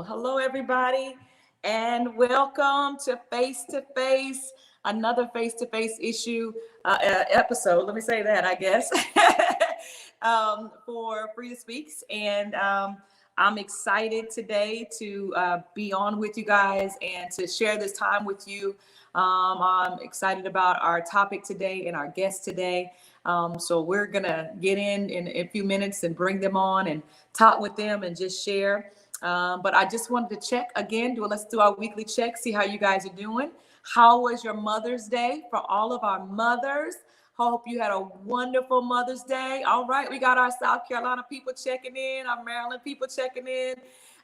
Hello, everybody, and welcome to Face, another face-to-face issue episode. Let me say that, I guess, for Freida Speaks. And I'm excited today to be on with you guys and to share this time with you. I'm excited about our topic today and our guest today. So we're going to get in a few minutes and bring them on and talk with them and just share. But I just wanted to check again. Let's do our weekly check, see how you guys are doing. How was your Mother's Day for all of our mothers? Hope you had a wonderful Mother's Day. All right, we got our South Carolina people checking in, our Maryland people checking in.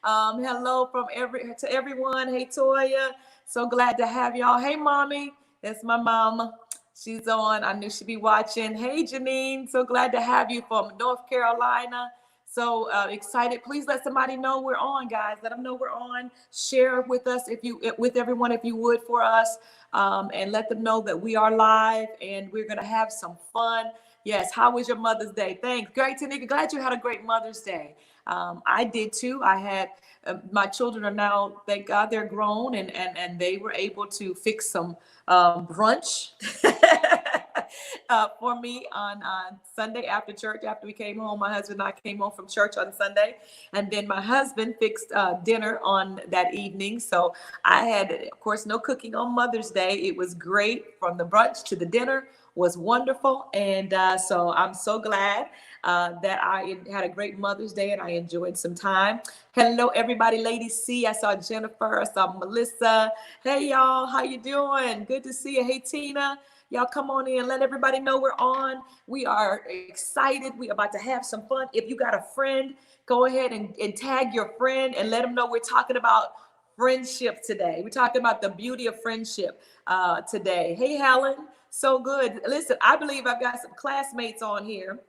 Hello to everyone. Hey, Toya. So glad to have y'all. Hey, Mommy. That's my mama. She's on. I knew she'd be watching. Hey, Janine. So glad to have you from North Carolina. So excited. Please let somebody know we're on, guys. Let them know we're on. Share with us with everyone if you would for us, and let them know that we are live and we're gonna have some fun. Yes. How was your Mother's Day? Thanks. Great, Tanika. Glad you had a great Mother's Day. I did too. I had my children are now, thank God, they're grown and they were able to fix some brunch. For me on Sunday after church. After we came home, my husband and I came home from church on Sunday, and then my husband fixed dinner on that evening. So I had, of course, no cooking on Mother's Day. It was great. From the brunch to the dinner was wonderful, and so I'm so glad that I had a great Mother's Day and I enjoyed some time. Hello, everybody. Lady C, I saw Jennifer, I saw Melissa. Hey, y'all, how you doing? Good to see you. Hey, Tina. Y'all come on in, let everybody know we're on. We are excited. We're about to have some fun. If you got a friend, go ahead and tag your friend and let them know we're talking about friendship today. We're talking about the beauty of friendship today. Hey, Helen, so good. Listen, I believe I've got some classmates on here.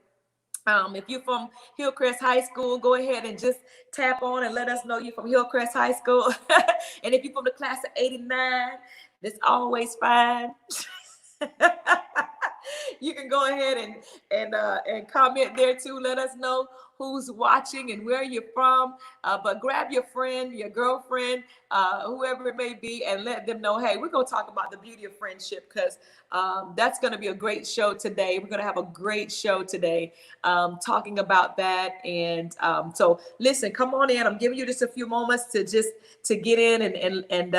If you're from Hillcrest High School, go ahead and just tap on and let us know you're from Hillcrest High School. And if you're from the class of 89, that's always fine. You can go ahead and comment there too. Let us know who's watching and where you're from. But grab your friend, your girlfriend, whoever it may be, and let them know, hey, we're going to talk about the beauty of friendship, because that's going to be a great show today. We're going to have a great show today talking about that. And so listen, come on in. I'm giving you just a few moments to get in and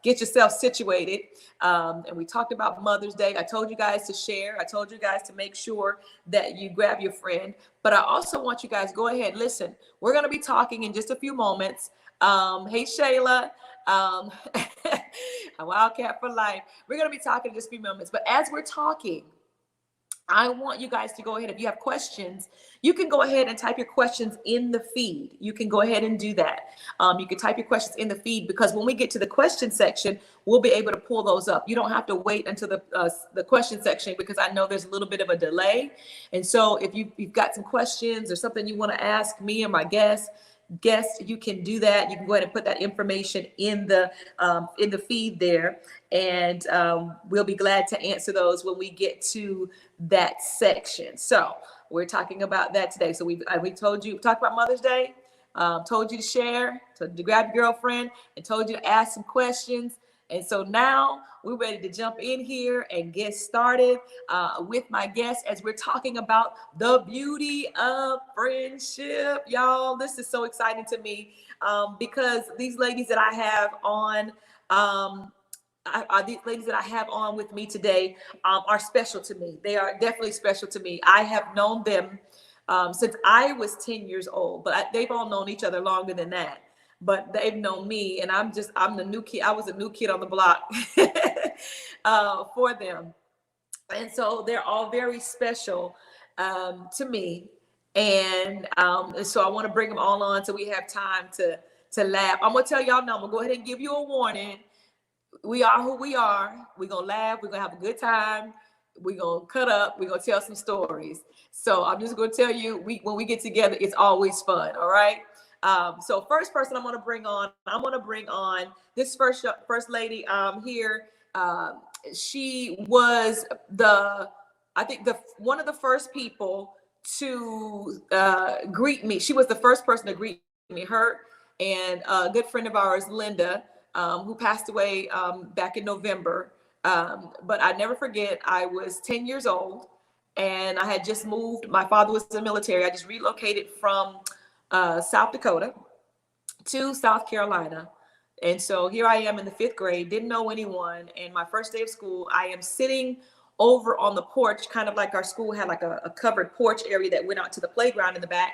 get yourself situated. And we talked about Mother's Day. I told you guys to share. I told you guys to make sure that you grab your friend. But I also want you guys, go ahead, listen. We're going to be talking in just a few moments. Hey, Shayla. A Wildcat for life. We're going to be talking in just a few moments. But as we're talking, I want you guys to go ahead. If you have questions, you can go ahead and type your questions in the feed. You can go ahead and do that. You can type your questions in the feed, because when we get to the question section, we'll be able to pull those up. You don't have to wait until the question section, because I know there's a little bit of a delay. And so if you've got some questions or something you want to ask me or my guest, you can do that. You can go ahead and put that information in the feed there, and we'll be glad to answer those when we get to that section. So we're talking about that today. So we told you, talked about Mother's Day, told you to share, to grab your girlfriend, and told you to ask some questions. And so now we're ready to jump in here and get started with my guest as we're talking about the beauty of friendship. Y'all, this is so exciting to me because these ladies that I have on, these ladies that I have on with me today are special to me. They are definitely special to me. I have known them since I was 10 years old, but they've all known each other longer than that. But they've known me, and I'm the new kid. I was a new kid on the block for them. And so they're all very special to me. And so I want to bring them all on so we have time to laugh. I'm going to tell y'all now, I'm going to go ahead and give you a warning. we are who we are. We're gonna laugh, we're gonna have a good time, we're gonna cut up, we're gonna tell some stories. So I'm just gonna tell you, when we get together, it's always fun. All right. So first person I'm gonna bring on this first lady here. She was I think the one of the first people to greet me. She was the first person to greet me. Her and a good friend of ours, Linda, who passed away back in November. But I never forget, I was 10 years old and I had just moved. My father was in the military. I just relocated from South Dakota to South Carolina. And so here I am in the 5th grade, didn't know anyone. And my first day of school, I am sitting over on the porch, kind of like our school had like a covered porch area that went out to the playground in the back.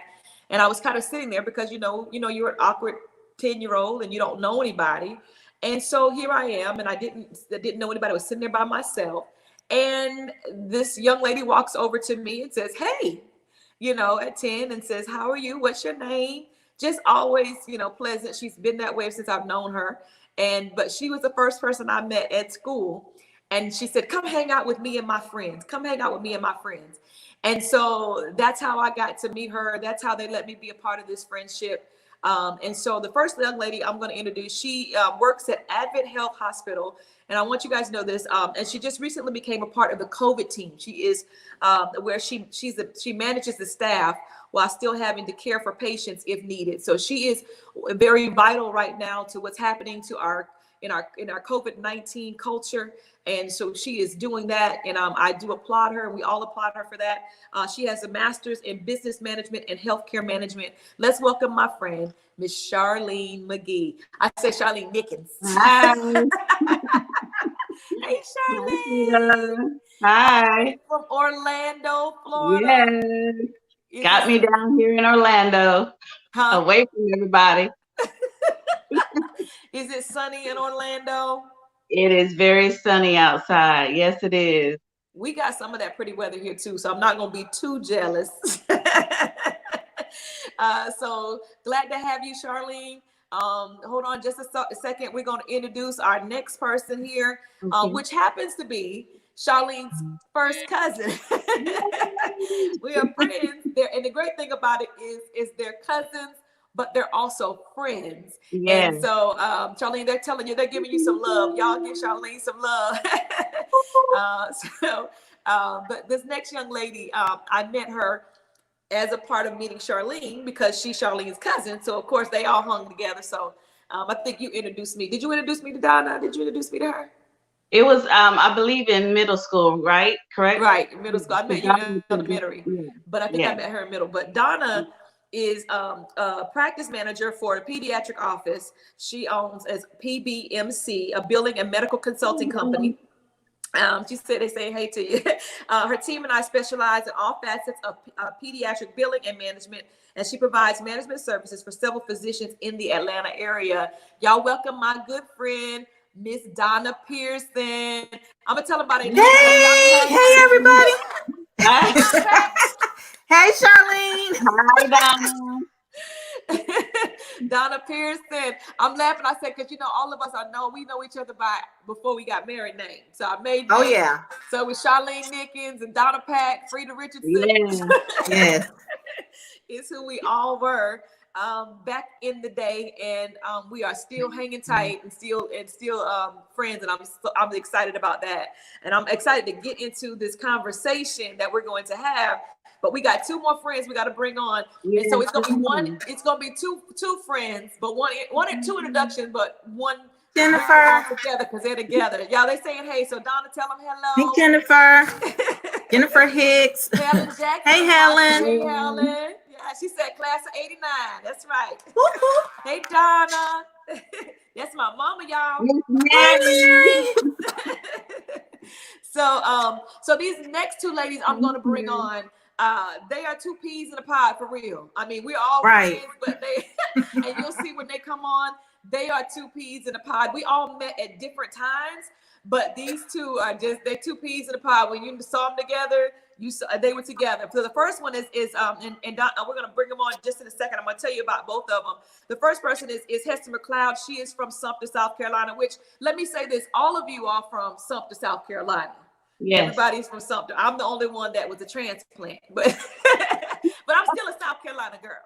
And I was kind of sitting there because, you're an awkward 10-year-old and you don't know anybody. And so here I am, and I didn't know anybody. I was sitting there by myself. And this young lady walks over to me and says, "Hey," at 10, and says, "How are you? What's your name?" Just always, pleasant. She's been that way since I've known her. But she was the first person I met at school. And she said, "Come hang out with me and my friends. Come hang out with me and my friends." And so that's how I got to meet her. That's how they let me be a part of this friendship. And so the first young lady I'm going to introduce, she works at Advent Health Hospital. And I want you guys to know this. And she just recently became a part of the COVID team. She is where she manages the staff while still having to care for patients if needed. So she is very vital right now to what's happening to our COVID-19 culture. And so she is doing that. And I do applaud her. We all applaud her for that. She has a master's in business management and healthcare management. Let's welcome my friend, Miss Charlene Mcgee. I say Charlene Nickens. Hi. Hey, Charlene. Hi. From Orlando, Florida. Yes. Got me down here in Orlando, away from everybody. Is it sunny in Orlando? It is very sunny outside. Yes, it is. We got some of that pretty weather here too, so I'm not going to be too jealous. So glad to have you, Charlene. Hold on just a second. We're going to introduce our next person here, which happens to be Charlene's first cousin. We are friends there, and the great thing about it is they're cousins, but they're also friends. Yes. And so, Charlene, they're giving you some love. Y'all give Charlene some love. But this next young lady, I met her as a part of meeting Charlene because she's Charlene's cousin. So of course they all hung together. So I think you introduced me. Did you introduce me to Donna? Did you introduce me to her? It was, I believe, in middle school, right? Correct? Right, middle school. I met you in elementary, but I think I met her in middle. But Donna is a practice manager for a pediatric office. She owns as PBMC, a billing and medical consulting company. She said they say hey to you. Her team and I specialize in all facets of pediatric billing and management, and she provides management services for several physicians in the Atlanta area. Y'all welcome my good friend, Miss Donna Pearson. I'm gonna tell them about it. Hey, everybody. Hey, Charlene. Hi, Donna. Donna Pearson. I'm laughing. I said, because all of us we know each other by before we got married names. So I made names. Oh yeah. So it was Charlene Nickens and Donna Pack, Freida Richardson. Yes. It's who we all were back in the day, and we are still hanging tight and still friends. And I'm excited about that, and I'm excited to get into this conversation that we're going to have. But we got two more friends we got to bring on, and so it's gonna be one. It's gonna be two friends, but one and two introductions, but one Jennifer together because they're together. Y'all, they saying hey. So Donna, tell them hello. Hey, Jennifer. Jennifer Hicks. Helen Jackson. Hey, Helen. Hey, Helen. Yeah, she said class of '89. That's right. Hey, Donna. That's my mama, y'all. So these next two ladies I'm gonna bring on. They are two peas in a pod for real. I mean, we're all friends, but they and you'll see when they come on, they are two peas in a pod. We all met at different times, but these two are they're two peas in a pod. When you saw them together, They were together. So the first one is and Donna, we're gonna bring them on just in a second. I'm gonna tell you about both of them. The first person is Hester McLeod. She is from Sumter, South Carolina. Which, let me say this: all of you are from Sumter, South Carolina. Yes. Everybody's from Sumter. I'm the only one that was a transplant, but but I'm still a South Carolina girl.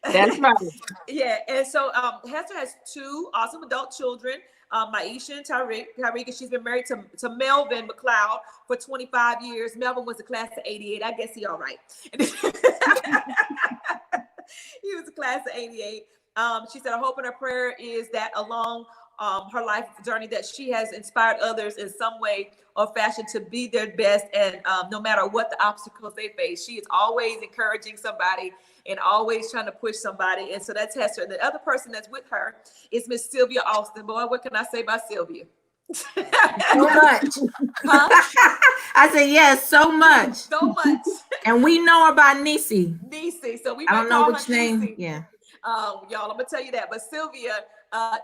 That's right. Yeah, and so Hester has 2 awesome adult children. Maisha and Tyreek, she's been married to Melvin McLeod for 25 years. Melvin was a class of 88. I guess he all right. He was a class of 88. She said, her hope and her prayer is that along her life journey that she has inspired others in some way or fashion to be their best. And no matter what the obstacles they face, she is always encouraging somebody and always trying to push somebody. And so that's Hester. And the other person that's with her is Miss Sylvia Austin. Boy, what can I say about Sylvia? So much. Huh? I said, yes, so much. So much. And we know her by Nisi. Nisi. So we I might don't know call which her name. Nisi. Yeah. Y'all, I'm gonna tell you that. But Sylvia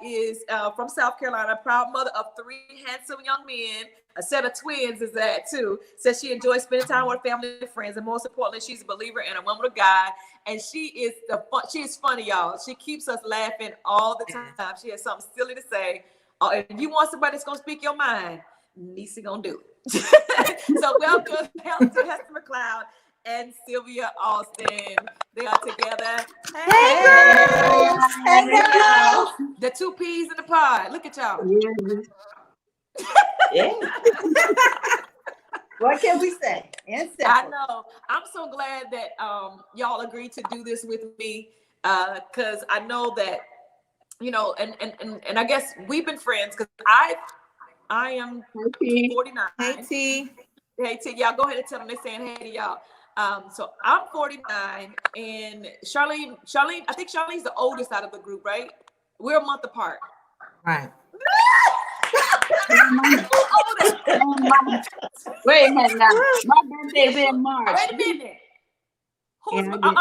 is from South Carolina, proud mother of 3 handsome young men. A set of twins is that too. Says she enjoys spending time with family and friends, and most importantly, she's a believer and a woman of God. And she is funny, y'all. She keeps us laughing all the time. She has something silly to say. If you want somebody that's gonna speak your mind, Nisi gonna do it. So welcome to Hester McLeod and Sylvia Austin. They are together. Hey, girls. Hey, girls. The 2 peas in the pod. Look at y'all. Yeah. What can we say? I know. I'm so glad that y'all agreed to do this with me, because I know that, you know, and I guess we've been friends because I am 49. Hey, T. Hey, T. Y'all go ahead and tell them they're saying hey to y'all. So I'm 49, and Charlene, I think Charlene's the oldest out of the group, right? We're a month apart. Right. Wait a minute now. My birthday's in March. Wait a minute. Who's I'm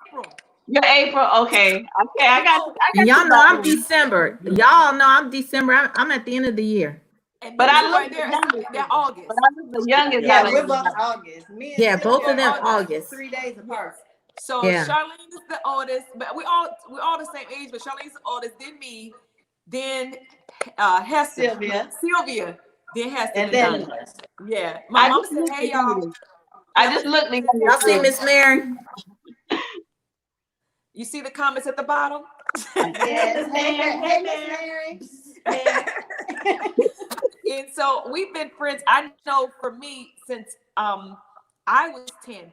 April. You're April. Okay. I got And y'all know I'm December. Y'all know I'm December. I'm at the end of the year. And but I look look right there. They're August. But I look the youngest. Yeah, we're both August. Me and Yeah, Sylvia both of them are August. 3 days apart. So Yeah. Charlene is the oldest, but we're all the same age, but Charlene's the oldest, then me, then Hester. Sylvia, then Hester, And then Donna. Yeah. My mom said, hey y'all. I just looked at Y'all see Miss Mary? You see the comments at the bottom? Yes. Hey, Miss Mary. And so we've been friends. I know for me since I was 10.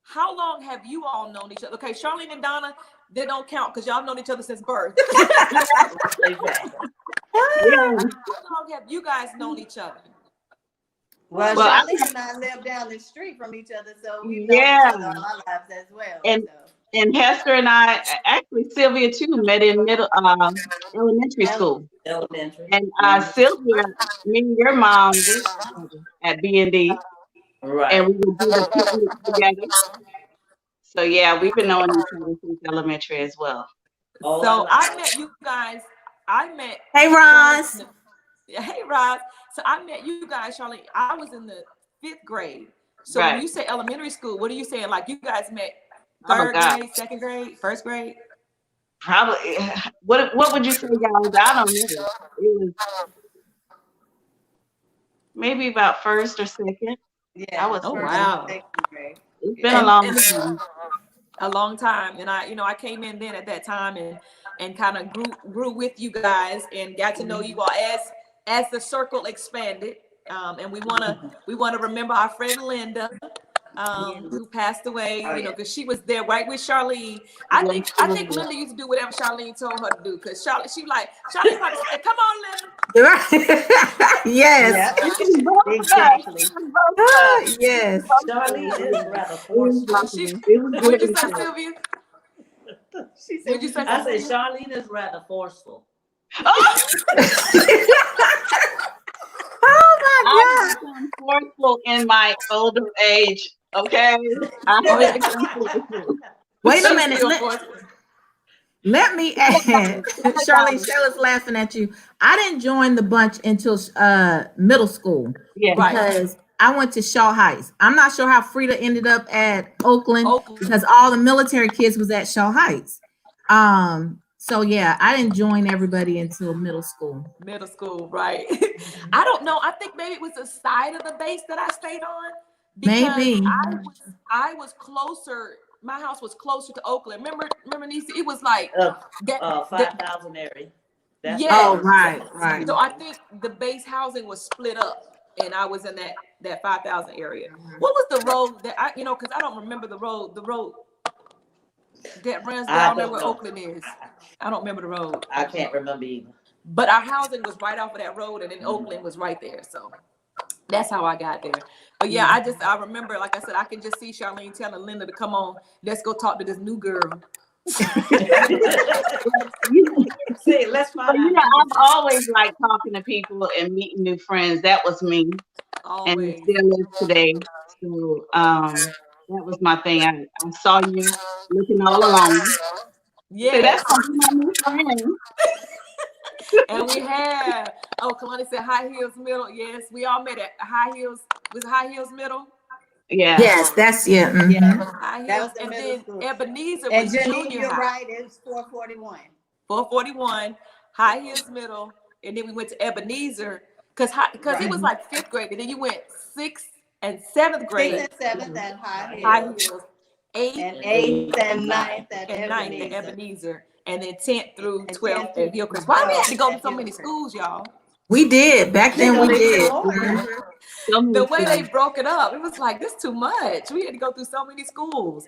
How long have you all known each other? Okay, Charlene and Donna, they don't count because y'all known each other since birth. Exactly. How long have you guys known each other? Well, Charlene and I live down the street from each other, so we've known each other all our lives as well. And Hester and I, actually Sylvia too, met in elementary school. Elementary. And Sylvia, me and your mom at B&D. Right. And we would do the picnic together. So yeah, we've been knowing each other since elementary as well. So I met you guys. Hey, Roz. Hey, Roz. So I met you guys, Charlene. I was in the 5th grade. So when you say elementary school, what are you saying? Like you guys met 3rd grade, 2nd grade, 1st grade? Probably. What would you say, guys? I don't know. It was maybe about 1st or 2nd. Yeah. I was. Oh wow. It's been a long time. A long time, and I came in then at that time and kind of grew with you guys and got to know you all as the circle expanded. And we wanna remember our friend Linda, who passed away, because she was there right with Charlene. I think Linda used to do whatever Charlene told her to do, because Charlene's like to say, come on, Linda. Yes. Exactly. Yes. Charlene is rather forceful. What'd you say, Sylvia? What'd you say? I said Charlene is rather forceful. Oh my God. I'm forceful in my older age. Okay. Wait a minute. Let me add. Charlene, Sheila's laughing at you. I didn't join the bunch until middle school. Yeah. Because I went to Shaw Heights. I'm not sure how Freida ended up at Oakland Oakland. because all the military kids was at Shaw Heights. So yeah, I didn't join everybody until middle school. Middle school, right? I don't know. I think maybe it was the side of the base that I stayed on. Maybe. I was closer. My house was closer to Oakland. Remember, Nisi? It was like 5,000 area. Yeah. Oh, right. So I think the base housing was split up, and I was in that 5,000 area. What was the road that because I don't remember the road that runs down there where Oakland is. I don't remember the road. I can't remember either. But our housing was right off of that road, and then Oakland was right there. So that's how I got there. But yeah, I remember, like I said, I can just see Charlene telling Linda to come on. Let's go talk to this new girl. See, let's find out. I've always liked talking to people and meeting new friends. That was me. Always. And it still is today. So that was my thing. I saw you looking all alone. Yeah. So that's my new friend. And we had, Kalani said High Heels Middle. Yes, we all met at High Heels. Was it High Heels Middle? Yeah. Yes, that's High That Heels. was the And middle then school. Ebenezer And was Janine, junior you're high. right, it was 441. 441, High Heels Middle. And then we went to Ebenezer because it was like 5th grade. And then you went 6th and 7th grade. 6th and 7th at High High Heels. Heels. 8th And 8th and 9th at and 9th at Ebenezer. Ebenezer. And then 10th through And 12th 10th at Hillcrest. Why we had to go to so many schools, y'all? We did. Back then we did. The way they broke it up, it was like, this too much. We had to go through so many schools.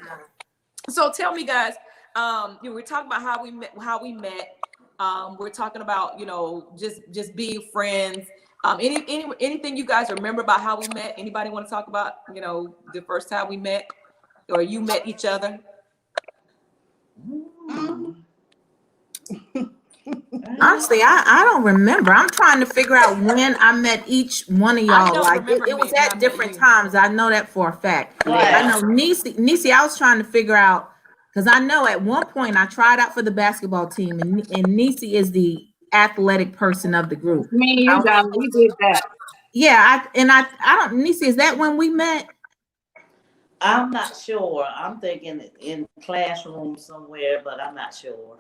So tell me, guys, we're talking about how we met. We're talking about, just being friends. Anything you guys remember about how we met? Anybody want to talk about, the first time we met or you met each other? Honestly, I don't remember. I'm trying to figure out when I met each one of y'all. Like it was at different times. I know that for a fact. Right. I know Nisi, I was trying to figure out because I know at one point I tried out for the basketball team, and Nisi is the athletic person of the group. Me and you guys, we did that. Yeah, I don't. Nisi, is that when we met? I'm not sure. I'm thinking in classroom somewhere, but I'm not sure.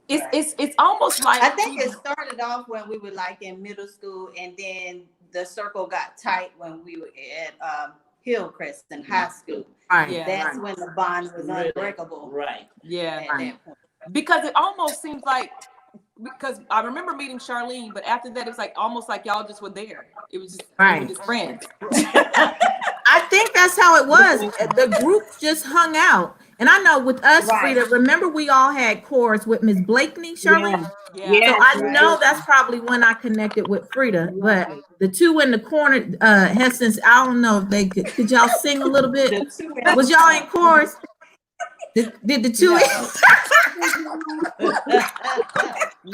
It's almost like I think it started off when we were like in middle school, and then the circle got tight when we were at Hillcrest in high school. Right. Yeah. That's when the bond was unbreakable. Right. Yeah. At that point. Because it almost seems like, because I remember meeting Charlene, but after that, it was like almost like y'all just were there. It was just, we were just friends. I think that's how it was. The group just hung out. And I know with us, Freida, remember we all had chorus with Miss Blakeney, Charlene? Yeah. So I know that's probably when I connected with Freida. But the two in the corner, Hessens, I don't know if they could y'all sing a little bit? Was y'all in chorus? Did the two?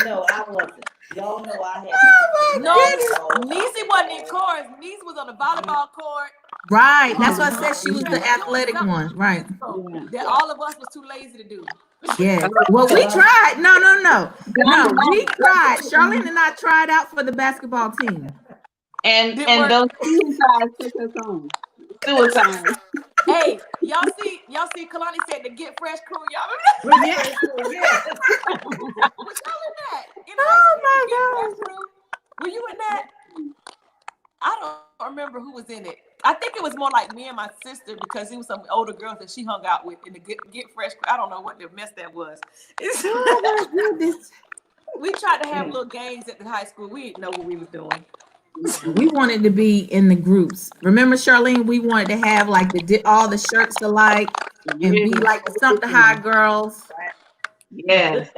No, I wasn't. Y'all know I had. No, Nisi wasn't in chorus. Nisi was on the volleyball court. Right. That's why I said she was the athletic one. Right. That all of us was too lazy to do. Yeah. Well, we tried. No. We tried. Charlene and I tried out for the basketball team. And those suicides took us on. Suicide. Hey, y'all see, Kalani said the Get Fresh crew. Y'all remember that? Yeah. Was y'all in that? Oh my God. Crew? Were you in that? I don't remember who was in it. I think it was more like me and my sister because it was some older girls that she hung out with in the Get Fresh crew. I don't know what the mess that was. Oh my goodness. We tried to have little games at the high school. We didn't know what we was doing. We wanted to be in the groups. Remember, Charlene, we wanted to have like all the shirts alike and be like the Something High girls. Yes.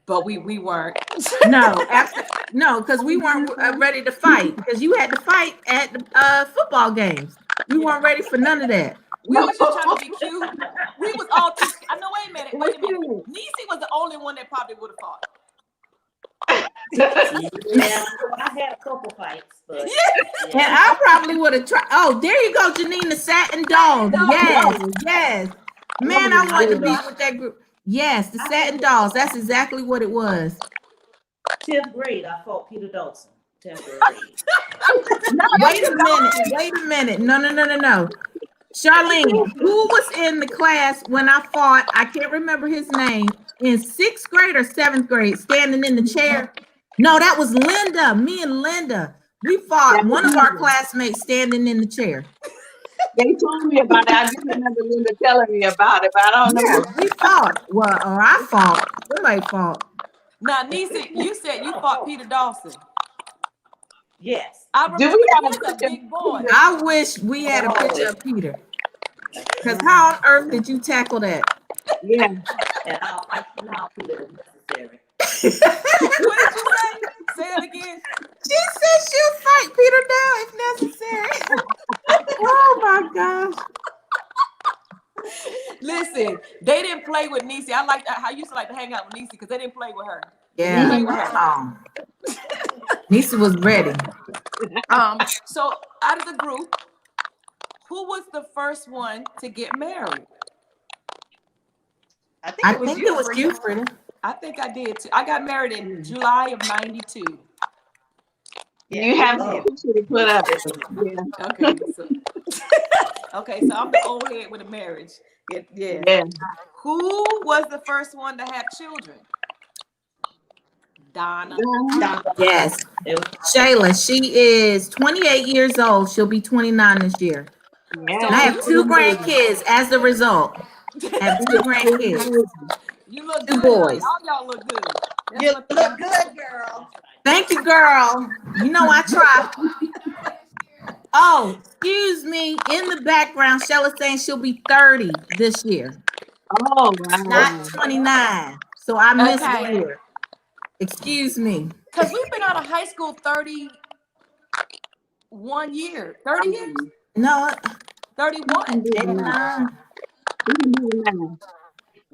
But we weren't. No, because we weren't ready to fight. Because you had to fight at the football games. We weren't ready for none of that. We were just trying to be cute. We was all too. I know. Wait a minute. Nisi was the only one that probably would have fought. Yeah, I had a couple fights, but And I probably would have tried. Oh, there you go, Janine, the satin dolls. Yes. Man, I wanted to be with that group. Yes, the satin dolls. That's exactly what it was. 10th grade, I fought Peter Dawson. temporary. Wait a minute. No. Charlene, who was in the class when I fought? I can't remember his name. In 6th grade or 7th grade, standing in the chair. No, that was Linda. Me and Linda. We fought one of our classmates standing in the chair. They told me about it. I just remember Linda telling me about it, but I don't know. Yeah, we fought. Well, or I fought. Somebody fought. Now, Nisa, you said you fought Peter Dawson. Yes. I remember we have he was a big boy. I wish we had a picture of Peter. Because how on earth did you tackle that? Yeah. And I'll fight you now if necessary. What did you say? Say it again. She said she'll fight Peter down if necessary. Oh my gosh. Listen, they didn't play with Nisi. I used to like to hang out with Nisi because they didn't play with her. Yeah. Nisa was ready. So out of the group, who was the first one to get married? I think it was you, Freida. I think I did too. I got married in July of '92. Yeah. You have to put up. Yeah. Okay, so I'm the old head with a marriage. Yeah. Who was the first one to have children? Donna. Yes. Shayla, she is 28 years old. She'll be 29 this year. Yeah. And I have 2 grandkids as a result. I have 2 grandkids. You look 2 good. boys. All y'all look good. You look good, girl. Thank you, girl. You know I try. Oh, excuse me. In the background, Shayla's saying she'll be 30 this year. Oh, wow. Not 29. So I missed a year. Excuse me. Because we've been out of high school 31 years. 30 years? No. 31.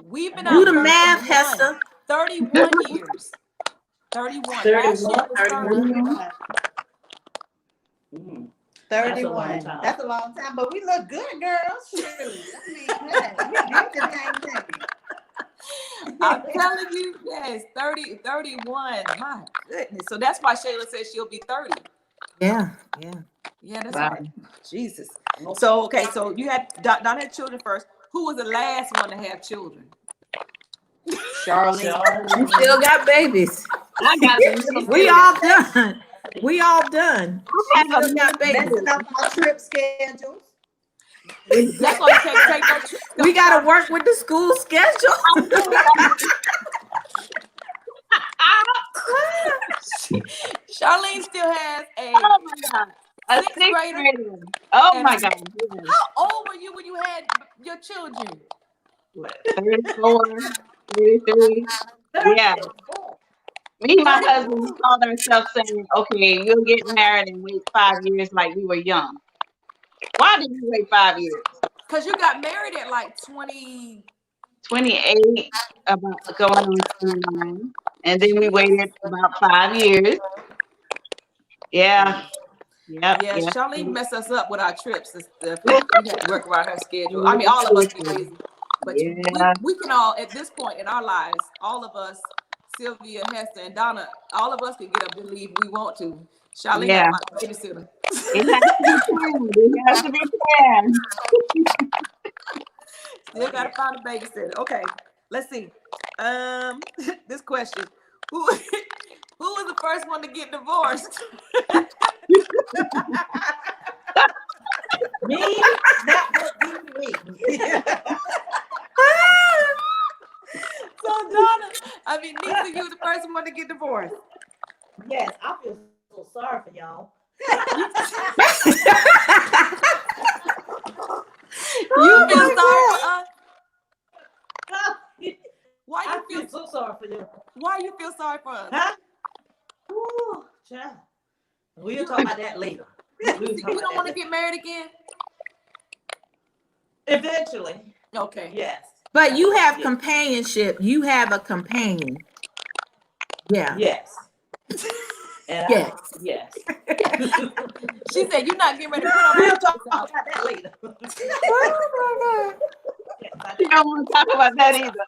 We've been out. Do the math, Hester. 31 years. 31. 31. 31. That's a long time, but we look good, girls. Shoot. I mean, I'm telling you, yes, 31. My goodness. So that's why Shayla says she'll be 30. Yeah, that's right. Jesus. So, okay, so you had Donna had children first. Who was the last one to have children? Charlene. You still got babies. I got them. We all done. We all done. I have Still got babies. Messing up our trip schedules. That's why you take no trips. We gotta work with the school schedule. Charlene still has a a 6th grader. Oh my God. Yes. How old were you when you had your children? 34, 33. Yeah. Me and my husband called ourselves saying, okay, you'll get married and wait 5 years like we were young. Why did you wait 5 years? Because you got married at like 28, about going on 29. And then we waited about 5 years. Yeah. Yep. Charlene messed us up with our trips and stuff. We had to work around her schedule. I mean, all of us be busy. But we can all, at this point in our lives, all of us, Sylvia, Hester, and Donna, all of us can get up and leave if we want to. Charlene has my babysitter. It has to be planned. Still gotta find a babysitter. Okay, let's see. This question: Who was the first one to get divorced? Me? That would be me. So Donna, Nisa, you were the first one to get divorced. Yes, I feel so sorry for y'all. You feel sorry for us? Why I you feel so sorry for you. Why you feel sorry for us? Huh? Ooh, child. We'll talk about that later. You don't want to get married again? Eventually. Okay. Yes. But you have companionship. You have a companion. Yeah. Yes. And yes. Yes. She said you're not getting ready to put on. We'll talk about that later. Oh my God. You don't want to talk about that either.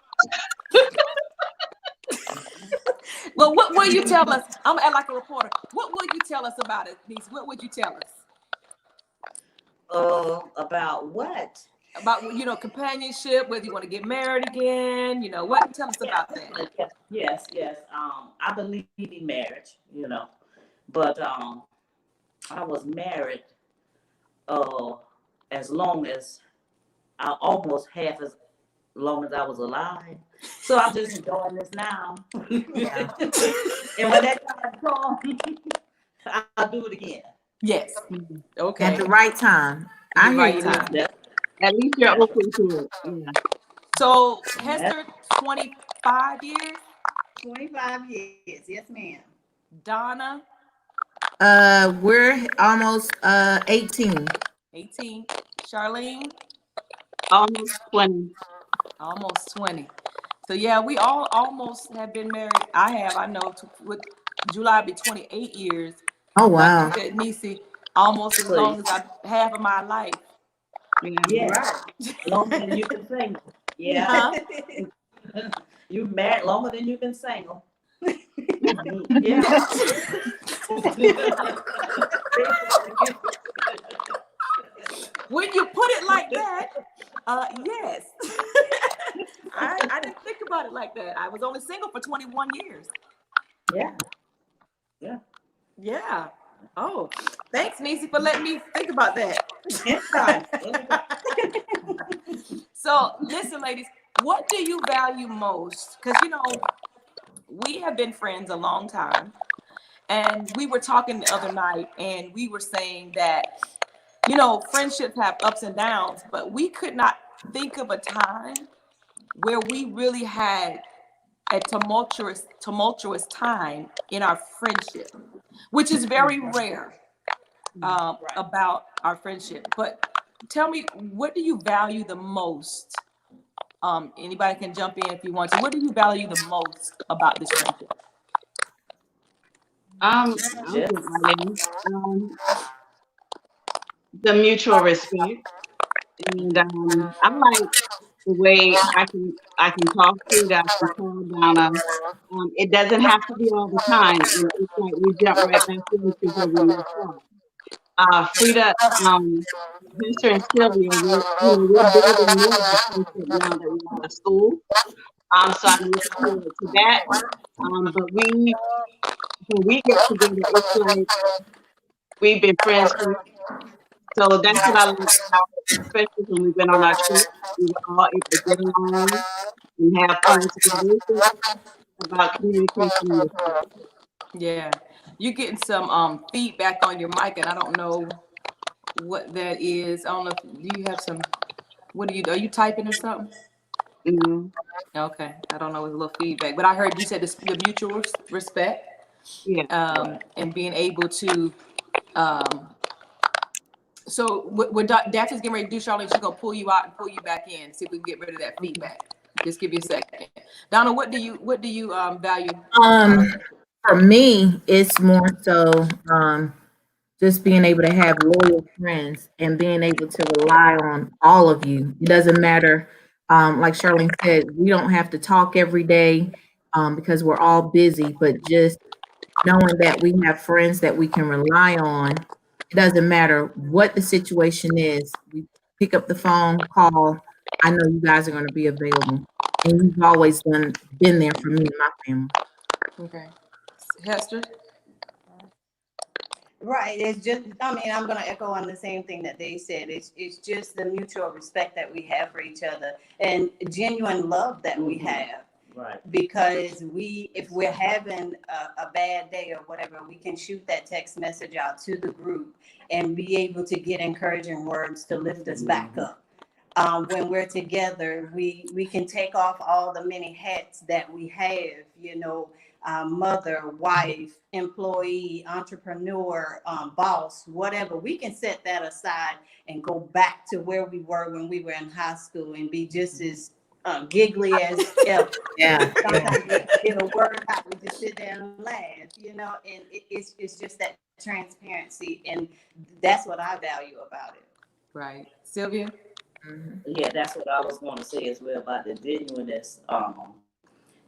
Well, what will you tell us? I'm gonna act like a reporter. What will you tell us about it, niece? What would you tell us? About what? About companionship, whether you want to get married again, what? Tell us about that. Yes. I believe in marriage, but I was married as long as almost half as long as I was alive. So I'm just enjoying this now. Yeah. And when that time comes, I'll do it again. Yes. Okay. At the right time. I hear Right you. time. At least you're open to it. Yeah. So Hester, 25 years. 25 years. Yes, ma'am. Donna, We're almost 18. 18. Charlene, Almost 20. almost 20. So yeah, we all almost have been married. I know with July be 28 years. Oh Like wow. you said, Nisi, almost as long as half of my life. Yeah. Right. Longer than you can single. Yeah. Huh? You married longer than you've been single. Yeah. When you put it like that, yes. I didn't think about it like that. I was only single for 21 years. Yeah. Yeah. Oh, thanks, Nisi, for letting me think about that. Anytime. So, listen, ladies, what do you value most? Because, we have been friends a long time. And we were talking the other night, and we were saying that, friendships have ups and downs, but we could not think of a time where we really had a tumultuous time in our friendship, which is very rare about our friendship. But tell me, what do you value the most? Anybody can jump in if you want to. What do you value the most about this friendship? I'll get right in. The mutual respect. And I like the way I can talk to that, I can call Donna. It doesn't have to be all the time. And it's like we jump right back into where we left off. Frida, Hester and Sylvia, we're building more of a friendship now that we're out of school. So I'm looking forward to that. But when we get together, it's like we've been friends for. So that's what I like about it, especially when we've been on our trip. We were all able to get along and have fun together. It's just about communication and respect. Yeah, you're getting some feedback on your mic, and I don't know what that is. I don't know. Do you have some? What are you typing or something? You Okay, I don't know. It's a little feedback, but I heard you said the mutual respect, Yeah. and being able to. So what Daphne's getting ready to do, Charlene, she's gonna pull you out and pull you back in. See if we can get rid of that feedback. Just give you a second. Donna, what do you value? For me, it's more so just being able to have loyal friends and being able to rely on all of you. It doesn't matter. Like Charlene said, we don't have to talk every day because we're all busy, but just knowing that we have friends that we can rely on. It doesn't matter what the situation is. We pick up the phone, call. I know you guys are going to be available. And you've always been there for me and my family. Okay, Hester. Right. It's just, I'm going to echo on the same thing that they said. It's just the mutual respect that we have for each other and genuine love that we have. Right. Because if we're having a bad day or whatever, we can shoot that text message out to the group and be able to get encouraging words to lift us back up. When we're together, we can take off all the many hats that we have, mother, wife, employee, entrepreneur, boss, whatever. We can set that aside and go back to where we were when we were in high school and be just as giggly as ever. Yeah. Sometimes we get a word out, we just sit there and laugh, and it's just that transparency, and that's what I value about it. Right, Sylvia. Yeah, that's what I was going to say as well about the genuineness.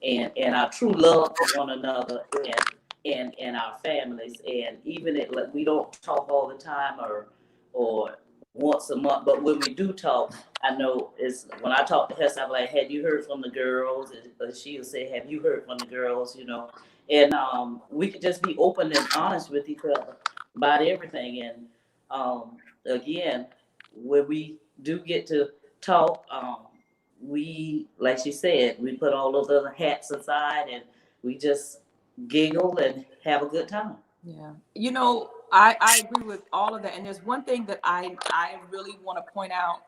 and our true love for one another and our families. And even if like, we don't talk all the time or once a month, but when we do talk, I know it's when I talk to her, I'm like, have you heard from the girls? And she'll say, have you heard from the girls? You know, and we could just be open and honest with each other about everything. And again, when we do get to talk, we, like she said, we put all those other hats aside and we just giggle and have a good time. Yeah. You know, I agree with all of that. And there's one thing that I really want to point out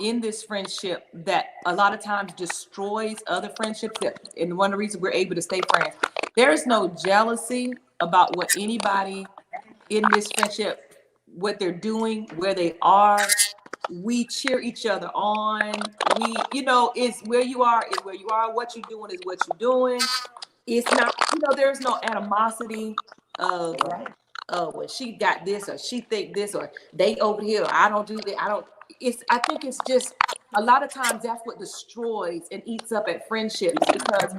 in this friendship that a lot of times destroys other friendships, and one of the reasons we're able to stay friends. There is no jealousy about what anybody in this friendship, what they're doing, where they are. We cheer each other on. We, you know, it's where you are is where you are. What you're doing is what you're doing. It's not, you know, there's no animosity of, when she got this or she think this or they over here or I don't do that. I think it's just a lot of times that's what destroys and eats up at friendships, because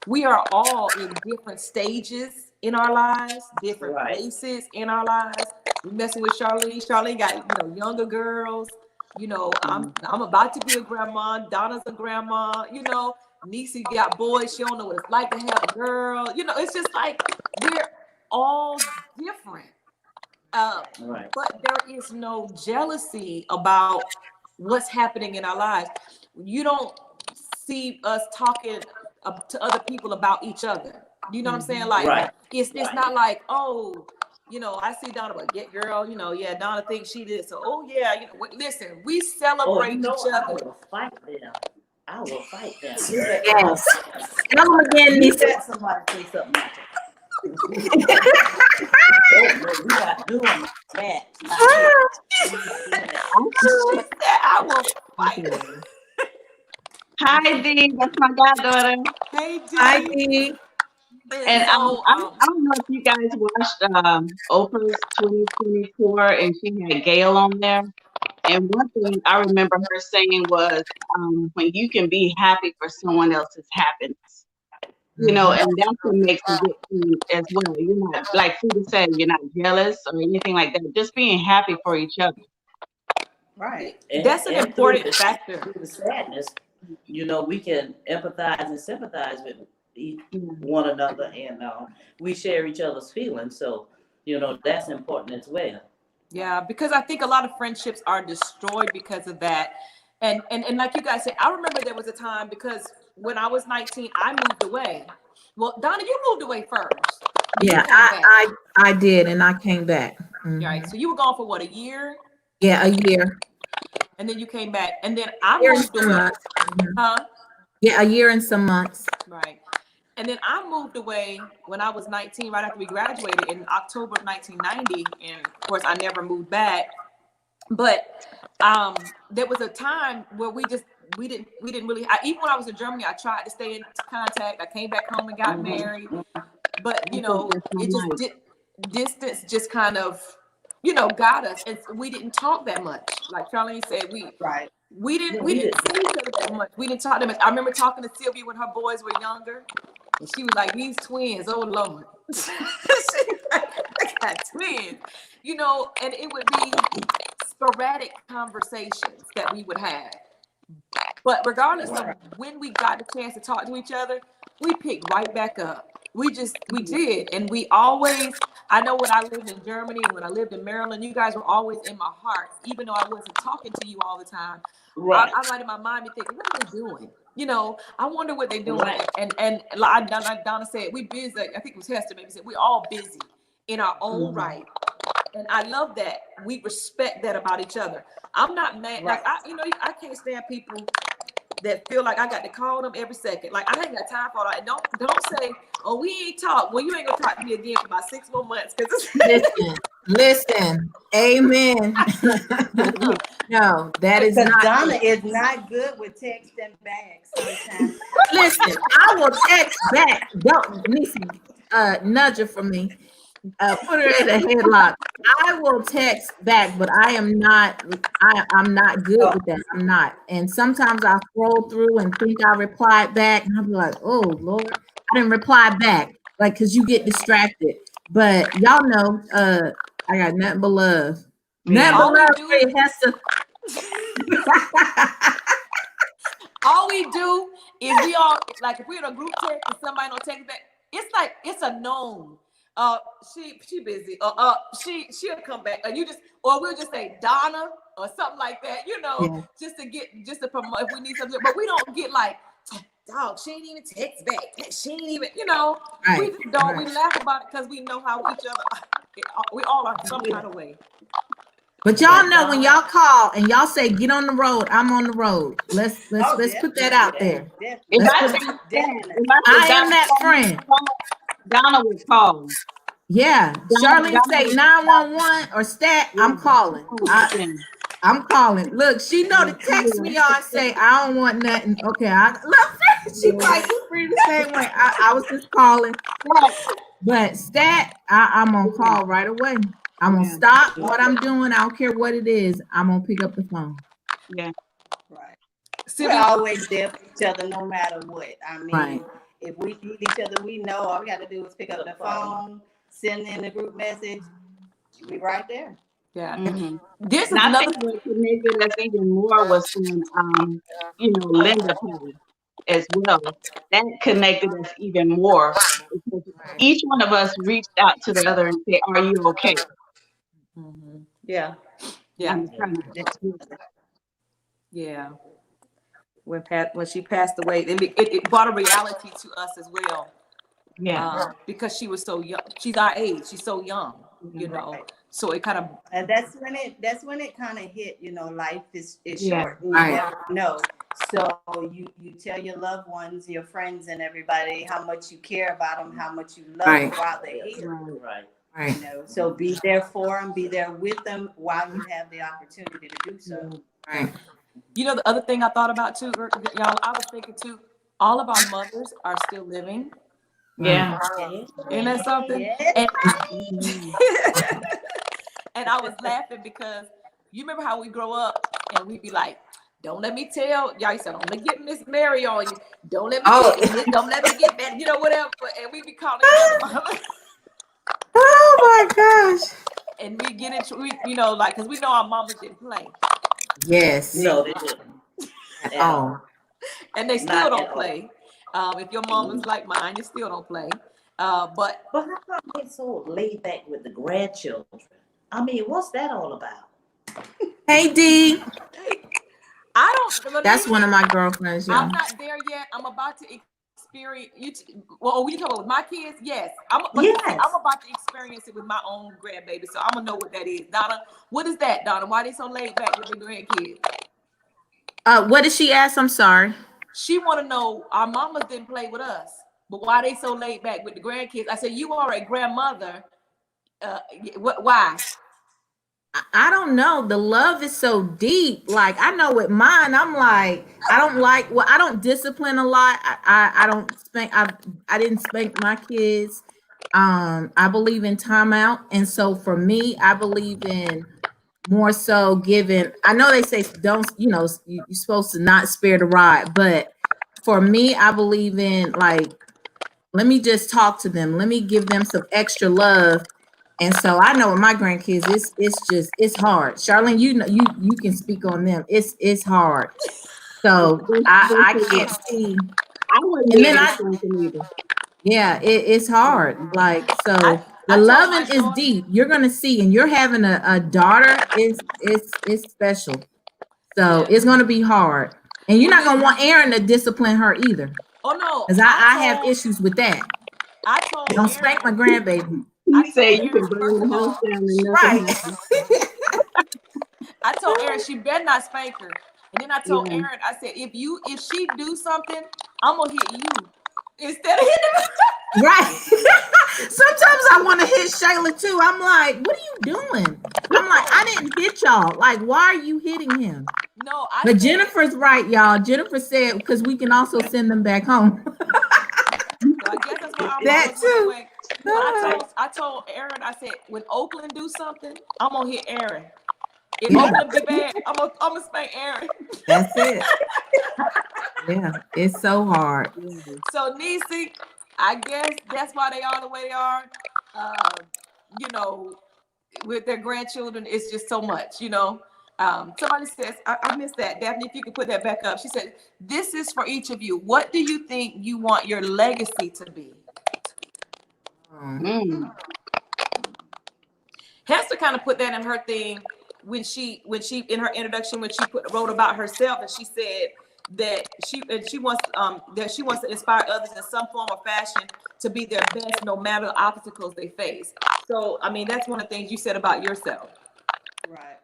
we are all in different stages in our lives, different places in our lives. We messing with Charlene. Charlene got, you know, younger girls. You know, I'm about to be a grandma. Donna's a grandma. You know, Niecy got boys. She don't know what it's like to have a girl. You know, it's just like we're all different. But there is no jealousy about what's happening in our lives. You don't see us talking to other people about each other. You know what I'm saying? Like, it's not like, oh, you know, I see Donna, but get girl, you know, yeah, Donna thinks she did. So, oh yeah, you know, listen, we celebrate each other. I will fight them. I will fight them. Yes. Tell them again, You Lisa. let somebody say something. We got to do them back. I will fight. Hi, Dee. That's my goddaughter. Hey, Dee. Hi, Dee. And I don't know if you guys watched Oprah's 2024, and she had Gail on there. And one thing I remember her saying was, when you can be happy for someone else's happiness, you know, and that's what makes a good friend as well. You're not, like Freida said, you're not jealous or anything like that. Just being happy for each other. Right. That's an important factor. Through the sadness, you know, we can empathize and sympathize with one another, and we share each other's feelings. So, you know, that's important as well. Yeah, because I think a lot of friendships are destroyed because of that. And like you guys said, I remember there was a time, because when I was 19, I moved away. Well, Donna, you moved away first. Yeah, I did, and I came back. Right. So you were gone for what, a year? Yeah, a year. And then you came back, and then I moved away. Huh? Yeah, a year and some months. Right. And then I moved away when I was 19, right after we graduated in October of 1990. And of course, I never moved back. But there was a time where we didn't really. Even when I was in Germany, I tried to stay in contact. I came back home and got married. But you know, it just distance just kind of, you know, got us, and we didn't talk that much. Like Charlene said, we didn't see each other that much. We didn't talk that much. I remember talking to Sylvia when her boys were younger, and she was like, "These twins, oh Lord, I got twins," you know. And it would be sporadic conversations that we would have. But regardless of when we got the chance to talk to each other, we picked right back up. We did. And we always, I know when I lived in Germany and when I lived in Maryland, you guys were always in my heart, even though I wasn't talking to you all the time. Right. I might in my mind be thinking, what are they doing? You know, I wonder what they're doing. Right. And like Donna said, we busy. I think it was Hester maybe said, we're all busy in our own right. And I love that. We respect that about each other. I'm not mad. Right. Like, I can't stand people that feel like I got to call them every second. Like, I ain't got time for that. Don't say, oh, we ain't talk. Well, you ain't gonna talk to me again for about 6 more months. Listen, amen. No, that is not. Donna is not good with texting back sometimes. Listen, I will text back. Don't Niecy, nudge it for me. put her in a headlock. I will text back, but I'm not good with that. I'm not. And sometimes I scroll through and think I replied back, and I'll be like, oh Lord, I didn't reply back. Like, because you get distracted. But y'all know, I got nothing but love. Yeah. Nothing but All we love do- for you, Hester. All we do is we all, like, if we're in a group text and somebody don't text back, it's like it's a known. She busy. She'll come back, and or we'll just say Donna or something like that, Yeah. just to promote if we need something. But we don't get like, dog, she ain't even text back. She ain't even, Right. we just don't. Right. We laugh about it because we know how each other. We all are some kind of way. But y'all know when y'all call and y'all say get on the road, I'm on the road. Let's put that out there. If Let's I put- said Definitely. I am that friend. Donna would call. Yeah, Charlene say 911 or stat. I'm calling. I'm calling. Look, she know to text me y'all and say I don't want nothing. Okay, look, she like you free the same way. I was just calling, but stat, I'm on call right away. I'm gonna stop what I'm doing. I don't care what it is. I'm gonna pick up the phone. Yeah. Right. Sylvia, We're always there for each other no matter what. I mean, Right. if we need each other, we know all we got to do is pick up the phone, send in the group message. We right there. yeah. Mm-hmm. This is And I another. think what connected us even more was when, Linda passed as well. That connected us even more because each one of us reached out to the other and said, "Are you okay?" Mhm. Yeah. Yeah, And kind of that's good. yeah. When she passed away, it brought a reality to us as well. Yeah. Because she was so young. She's our age. She's so young, Right. So it kind of. And that's when it kind of hit, life is Yeah. short. You Right. never know. So you tell your loved ones, your friends and everybody how much you care about them, how much you love Right. them while they're here. Right. Right. So be there for them, be there with them while you have the opportunity to do so. Right. The other thing I thought about too, y'all, I was thinking too, all of our mothers are still living. Yeah. Isn't that something? Yeah. And, and I was laughing because you remember how we grow up and we'd be like, don't let me tell y'all. You said, don't let me get Miss Mary on you. Don't let me don't let me get that, whatever. And we be calling each other mama. Oh my gosh. And we get into, like, because we know our mamas didn't play. Yes. No, they didn't. At all. And they still Not don't at all. play. If your mama's like mine, you still don't play. But how come they so laid back with the grandchildren? I mean, what's that all about? Hey D. I don't. That's one of my girlfriends, y'all. I'm not there yet. I'm about to experience. When you talk about with my kids, yes. I'm about to experience it with my own grandbaby, so I'm gonna know what that is. Donna, what is that, Donna? Why they so laid back with the grandkids? What did she ask? I'm sorry. She want to know. Our mamas didn't play with us, but why they so laid back with the grandkids? I said, you are a grandmother. Why? I don't know. The love is so deep. Like, I know with mine, I'm like, I don't discipline a lot. I don't spank. I didn't spank my kids. I believe in timeout. And so for me, I believe in more so giving. I know they say don't, you're supposed to not spare the rod. But for me, I believe in like, let me just talk to them. Let me give them some extra love. And so I know with my grandkids, it's hard. Charlene, you can speak on them. It's hard. So I can't see. I wouldn't And be then able to spank them either. yeah, it's hard. Like, so I the told loving my is daughter- deep. You're gonna see, and you're having a daughter. It's special. So Yeah. it's gonna be hard, and you're not gonna want Aaron to discipline her either, Oh no, because I have issues with that. I told Don't Aaron, spank my grandbaby. He said you Aaron, can burn first the of house all, down and Right. nothing happens. I told Aaron she better not spank her. And then I told Yeah. Aaron, I said, if she do something, I'm gonna hit you instead of hitting her. Right. Sometimes I want to hit Shayla too. I'm like, what are you doing? I'm like, I didn't hit y'all. Like, why are you hitting him? No, But Jennifer's right, y'all. Jennifer said, because we can also send them back home. So I guess that's what our That mamas went too. away. I told Aaron, I said, when Oakland do something, I'm gonna hit Aaron. If Oakland be bad, I'm gonna spank Aaron. That's it. Yeah, it's so hard. So Niecy, I guess that's why they are the way they are. You know, with their grandchildren, it's just so much, you know. Somebody says, I missed that. Daphne, if you could put that back up. She said, this is for each of you. What do you think you want your legacy to be? Hester kind of put that in her thing when she in her introduction, when she wrote about herself, and she said that she wants to inspire others in some form or fashion to be their best no matter the obstacles they face. So I mean, that's one of the things you said about yourself. Right.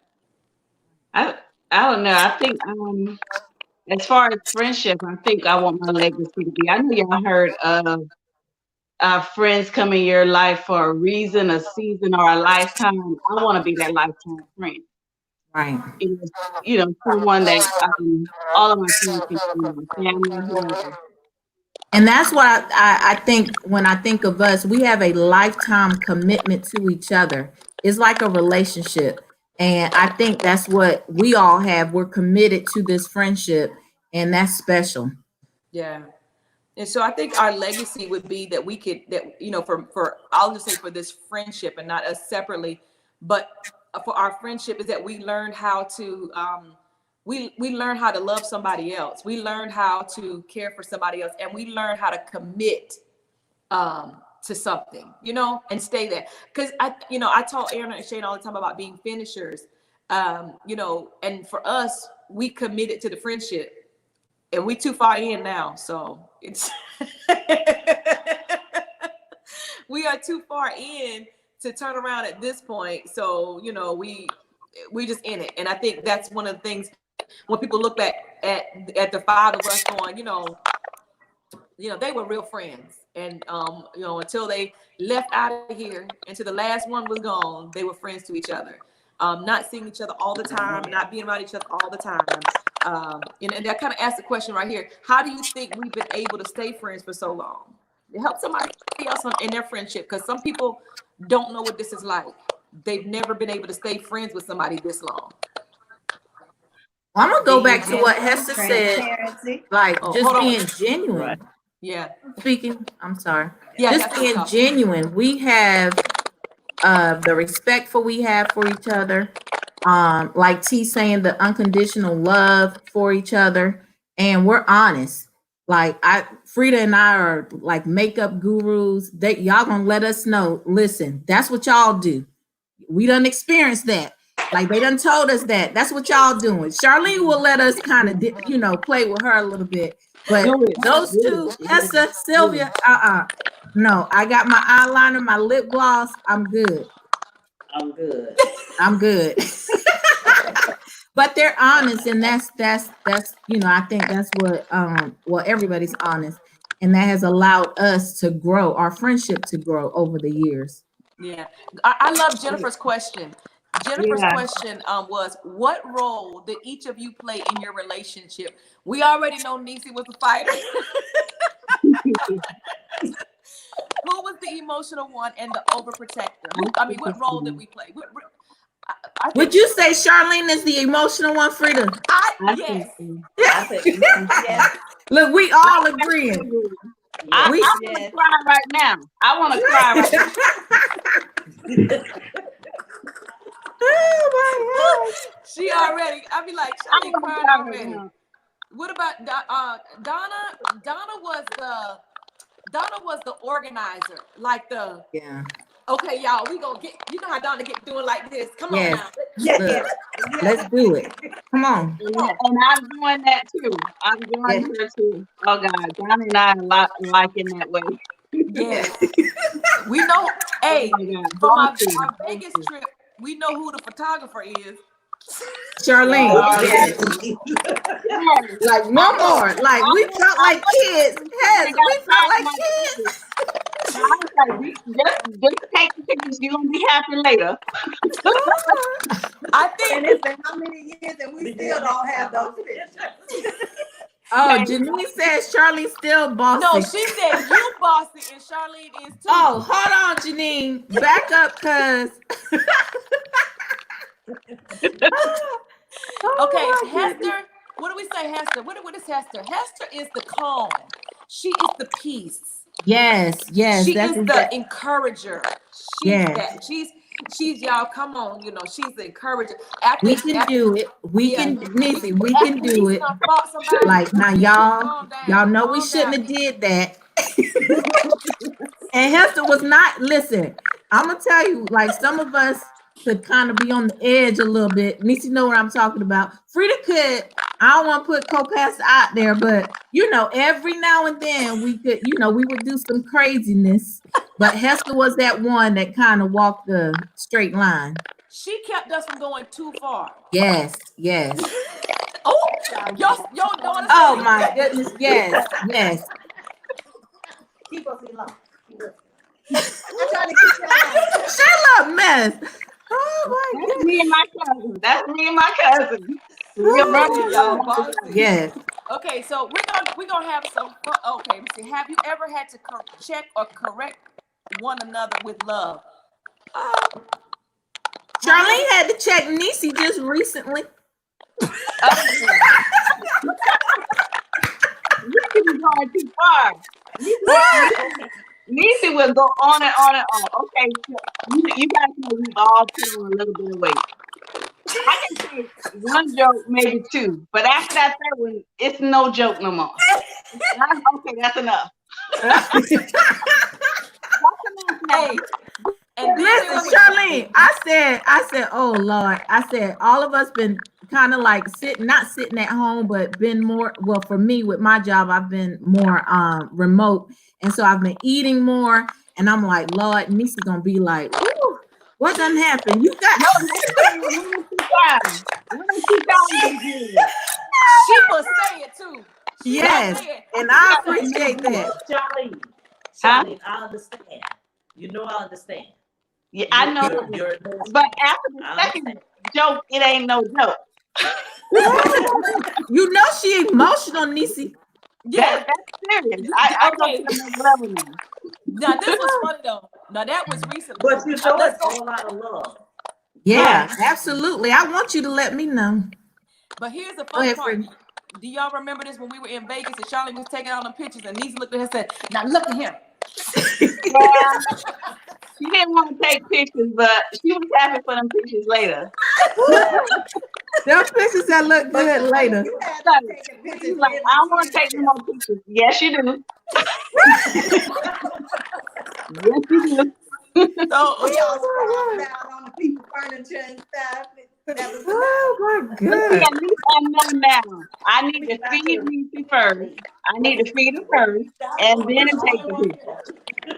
I don't know. I think as far as friendship, I think I want my legacy to be. I know y'all heard of friends come in your life for a reason, a season, or a lifetime. I want to be that lifetime friend. Right. You know, someone that all of my friends can be my family, whoever. And that's what I think when I think of us, we have a lifetime commitment to each other. It's like a relationship. And I think that's what we all have. We're committed to this friendship, and that's special. Yeah. And so I think our legacy would be that we could, that, you know, for I'll just say for this friendship and not us separately, but for our friendship is that we learned how to, we learned how to love somebody else. We learned how to care for somebody else, and we learned how to commit to something, you know, and stay there. Because I told Aaron and Shane all the time about being finishers, you know, and for us, we committed to the friendship. And we too far in now, so it's we are too far in to turn around at this point. So you know, we just in it, and I think that's one of the things when people look back at the five of us going, you know, they were real friends, and you know, until they left out of here, until the last one was gone, they were friends to each other. Not seeing each other all the time, not being around each other all the time. And I kind of asked the question right here. How do you think we've been able to stay friends for so long? To help somebody else in their friendship, because some people don't know what this is like. They've never been able to stay friends with somebody this long. I'm gonna go back to what Hester said, like just being genuine. Right. Yeah. Speaking, I'm sorry. Yeah, just being genuine. We have the respect we have for each other. Like T saying, the unconditional love for each other, and we're honest. Like Freida and I are like makeup gurus. Y'all gonna let us know. Listen, that's what y'all do. We done experienced that. Like they done told us that. That's what y'all doing. Charlene will let us kind of, play with her a little bit. But those two, Hester, Sylvia, no, I got my eyeliner, my lip gloss. I'm good. I'm good. But they're honest, and that's I think that's what everybody's honest, and that has allowed us to grow, our friendship to grow over the years. Yeah, I love Jennifer's question. Jennifer's question was, what role did each of you play in your relationship? We already know Niecy was a fighter. Who was the emotional one and the overprotector? I mean, what role did we play? Would you say Charlene is the emotional one, Freida? Yes. Yes. Look, we all agreeing. I want to cry right now. I want to cry right now. Oh my God. She already, I be like, Charlene crying already. What about Donna? Donna was the organizer, like okay, y'all, we gonna get, you know how Donna get doing like this. Come on now. Yeah. Let's do it. Come on. And I'm doing that too. I'm doing her too. Oh God, Donna and I are a lot alike in that way. Yes. We know, hey, from our Vegas trip, we know who the photographer is. Charlene. Like no more. Like we felt like kids. Yes, we felt like kids. I was like, just take the pictures. You're gonna be happy later. I think And it's been how many years and we still don't have those pictures. Oh, Janine says Charlene still bossy. No, she said you bossy and Charlene is too. Oh, hold on, Janine. Back up, cuz. Okay, Hester. What do we say, Hester? What is Hester? Hester is the calm. She is the peace. Yes, She that's is the encourager. She's Yes. that. She's y'all. Come on, she's the encourager. We can do it. We can, Nisi, we can do it. Like now, y'all know we shouldn't have did that. And Hester was not. Listen, I'm gonna tell you, like some of us could kind of be on the edge a little bit. Nisi know what I'm talking about. Freida could. I don't want to put co-pastor out there, but every now and then we could, we would do some craziness. But Hester was that one that kind of walked the straight line. She kept us from going too far. Yes. Oh, your daughter. Oh my goodness, yes. Keep us in line. Shut up, mess. Oh my That's goodness. me and my cousin. That's me and my cousin. We're brothers, y'all. Yes. Okay, so we're gonna have some fun. Okay, let me see. Have you ever had to check or correct one another with love? Charlene had to check Nisi just recently. Nisi was going too far. Nisi would go on and on and on. Okay, so you guys know we've all put on a little bit of weight. I can take one joke, maybe two, but after that third one, it's no joke no more. Okay, that's enough. Hey, and Listen, Charlene, I said, oh Lord, I said all of us been kind of like not sitting at home, but been more. Well, for me with my job, I've been more remote, and so I've been eating more. And I'm like, Lord, Nisi's gonna be like, ooh, what done happened? You got she will say it too. Yes, and I appreciate that. Charlene, I understand. I understand. Yeah, I know. But after the second joke, it ain't no joke. She emotional, Nisi. Yeah, that's serious. I go to the next level now. Now this was funny though. Now that was recently. But it's all out of love. Yeah, absolutely. I want you to let me know. But here's the fun part. Do y'all remember this when we were in Vegas and Charlie was taking all the pictures and Nisi looked at her and said, "Now look at him." Yeah. She didn't want to take pictures, but she was happy for them pictures later. Them pictures that look good later. She's like, I don't want to take no more pictures. Yes, you do. Yes, you do. So We all scrolled down on the people furniture and stuff. Oh my God. At least I know now. I need to feed Nisi first. I need to feed her first, and then take the picture.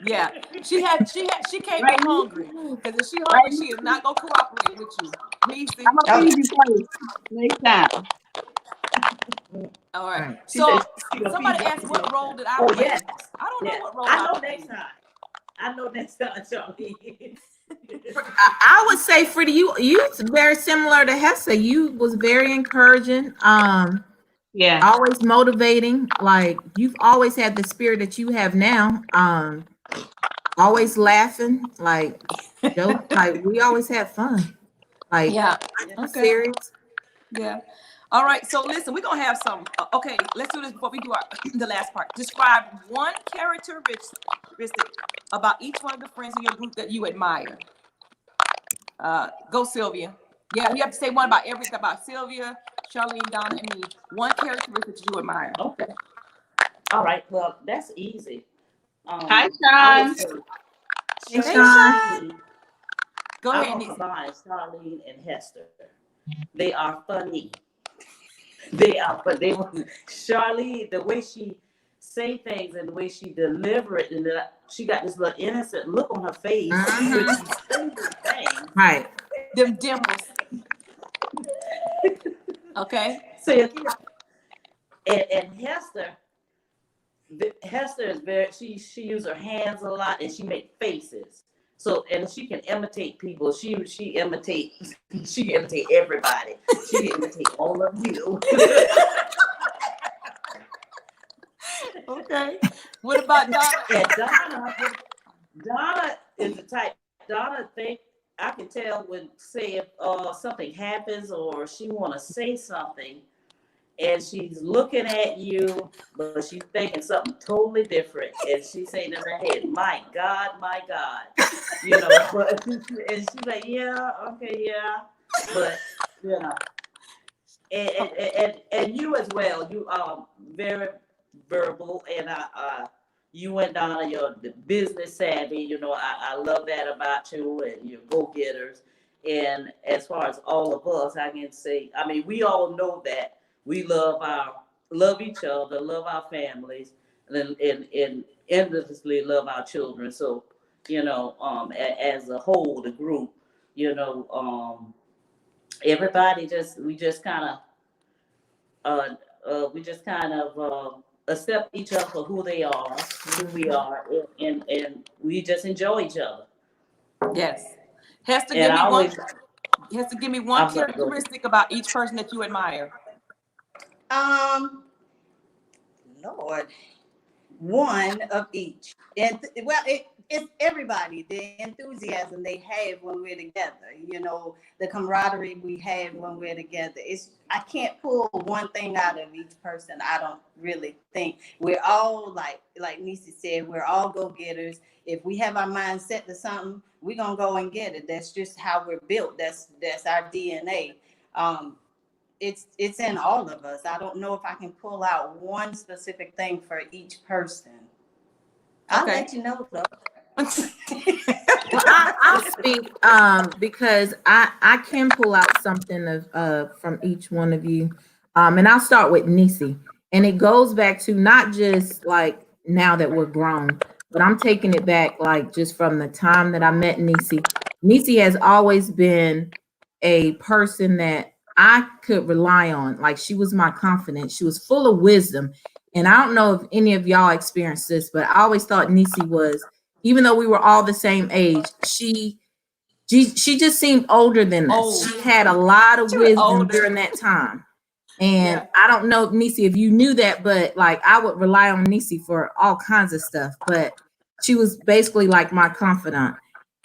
yeah, she can't be hungry because if she hungry, she is not gonna cooperate with you. Nisi. I'm gonna feed you first next time. All right. So somebody asked what role did I play? I don't know what role I played. I know next time, Charlene. I would say, Freida, you very similar to Hester. You was very encouraging. Yeah. Always motivating. Like you've always had the spirit that you have now. Always laughing. Like joke. Like we always had fun. Like Yeah. I'm serious. Yeah. All right. So listen, we're gonna have some. Okay, let's do this before we do the last part. Describe one characteristic about each one of the friends in your group that you admire. Go, Sylvia. Yeah, you have to say one about everything about Sylvia, Charlene, Donna, and me. One characteristic that you admire. Okay. All right. Well, that's easy. Hi, Sean. Hey, Sean. Go I ahead, don't Nisi. combine Charlene and Hester. They are funny. They are, but Charlene, the way she say things and the way she deliver it, and she got this little innocent look on her face. Right. Them dimples. Okay. So, and Hester is very. She uses her hands a lot, and she make faces. So, and she can imitate people. She imitate everybody. She can imitate all of you. Okay. What about Donna? And Donna is the type. Donna think I can tell when say if something happens or she want to say something, and she's looking at you, but she's thinking something totally different, and she's saying in her head, my God," you know. But and she's like, "Yeah, okay, yeah," but you know, and you as well. You are very verbal, and you and Donna, you're the business savvy. You know, I love that about you, and you're go getters. And as far as all of us, I can say, I mean, we all know that we love each other, love our families, and endlessly love our children. So, you know, as a whole, the group, you know, everybody we just kind of accept each other for who they are, who we are, and we just enjoy each other. Yes. Has to And give me I one. always, Has to give me one I'm sorry, go ahead. characteristic about each person that you admire. Lord, one of each. And well, it's everybody, the enthusiasm they have when we're together, you know, the camaraderie we have when we're together. I can't pull one thing out of each person. I don't really think. We're all like Nisi said, we're all go-getters. If we have our mind set to something, we're gonna go and get it. That's just how we're built. That's our DNA. It's in all of us. I don't know if I can pull out one specific thing for each person. I'll let you know though. Well, I'll speak because I can pull out something of from each one of you, and I'll start with Nisi, and it goes back to not just like now that we're grown, but I'm taking it back like just from the time that I met Nisi. Nisi has always been a person that I could rely on. Like she was my confidant. She was full of wisdom, and I don't know if any of y'all experienced this, but I always thought Nisi was, even though we were all the same age, she just seemed older than us. She had a lot of wisdom during that time. And Yeah. I don't know, Nisi, if you knew that, but like I would rely on Nisi for all kinds of stuff. But she was basically like my confidant.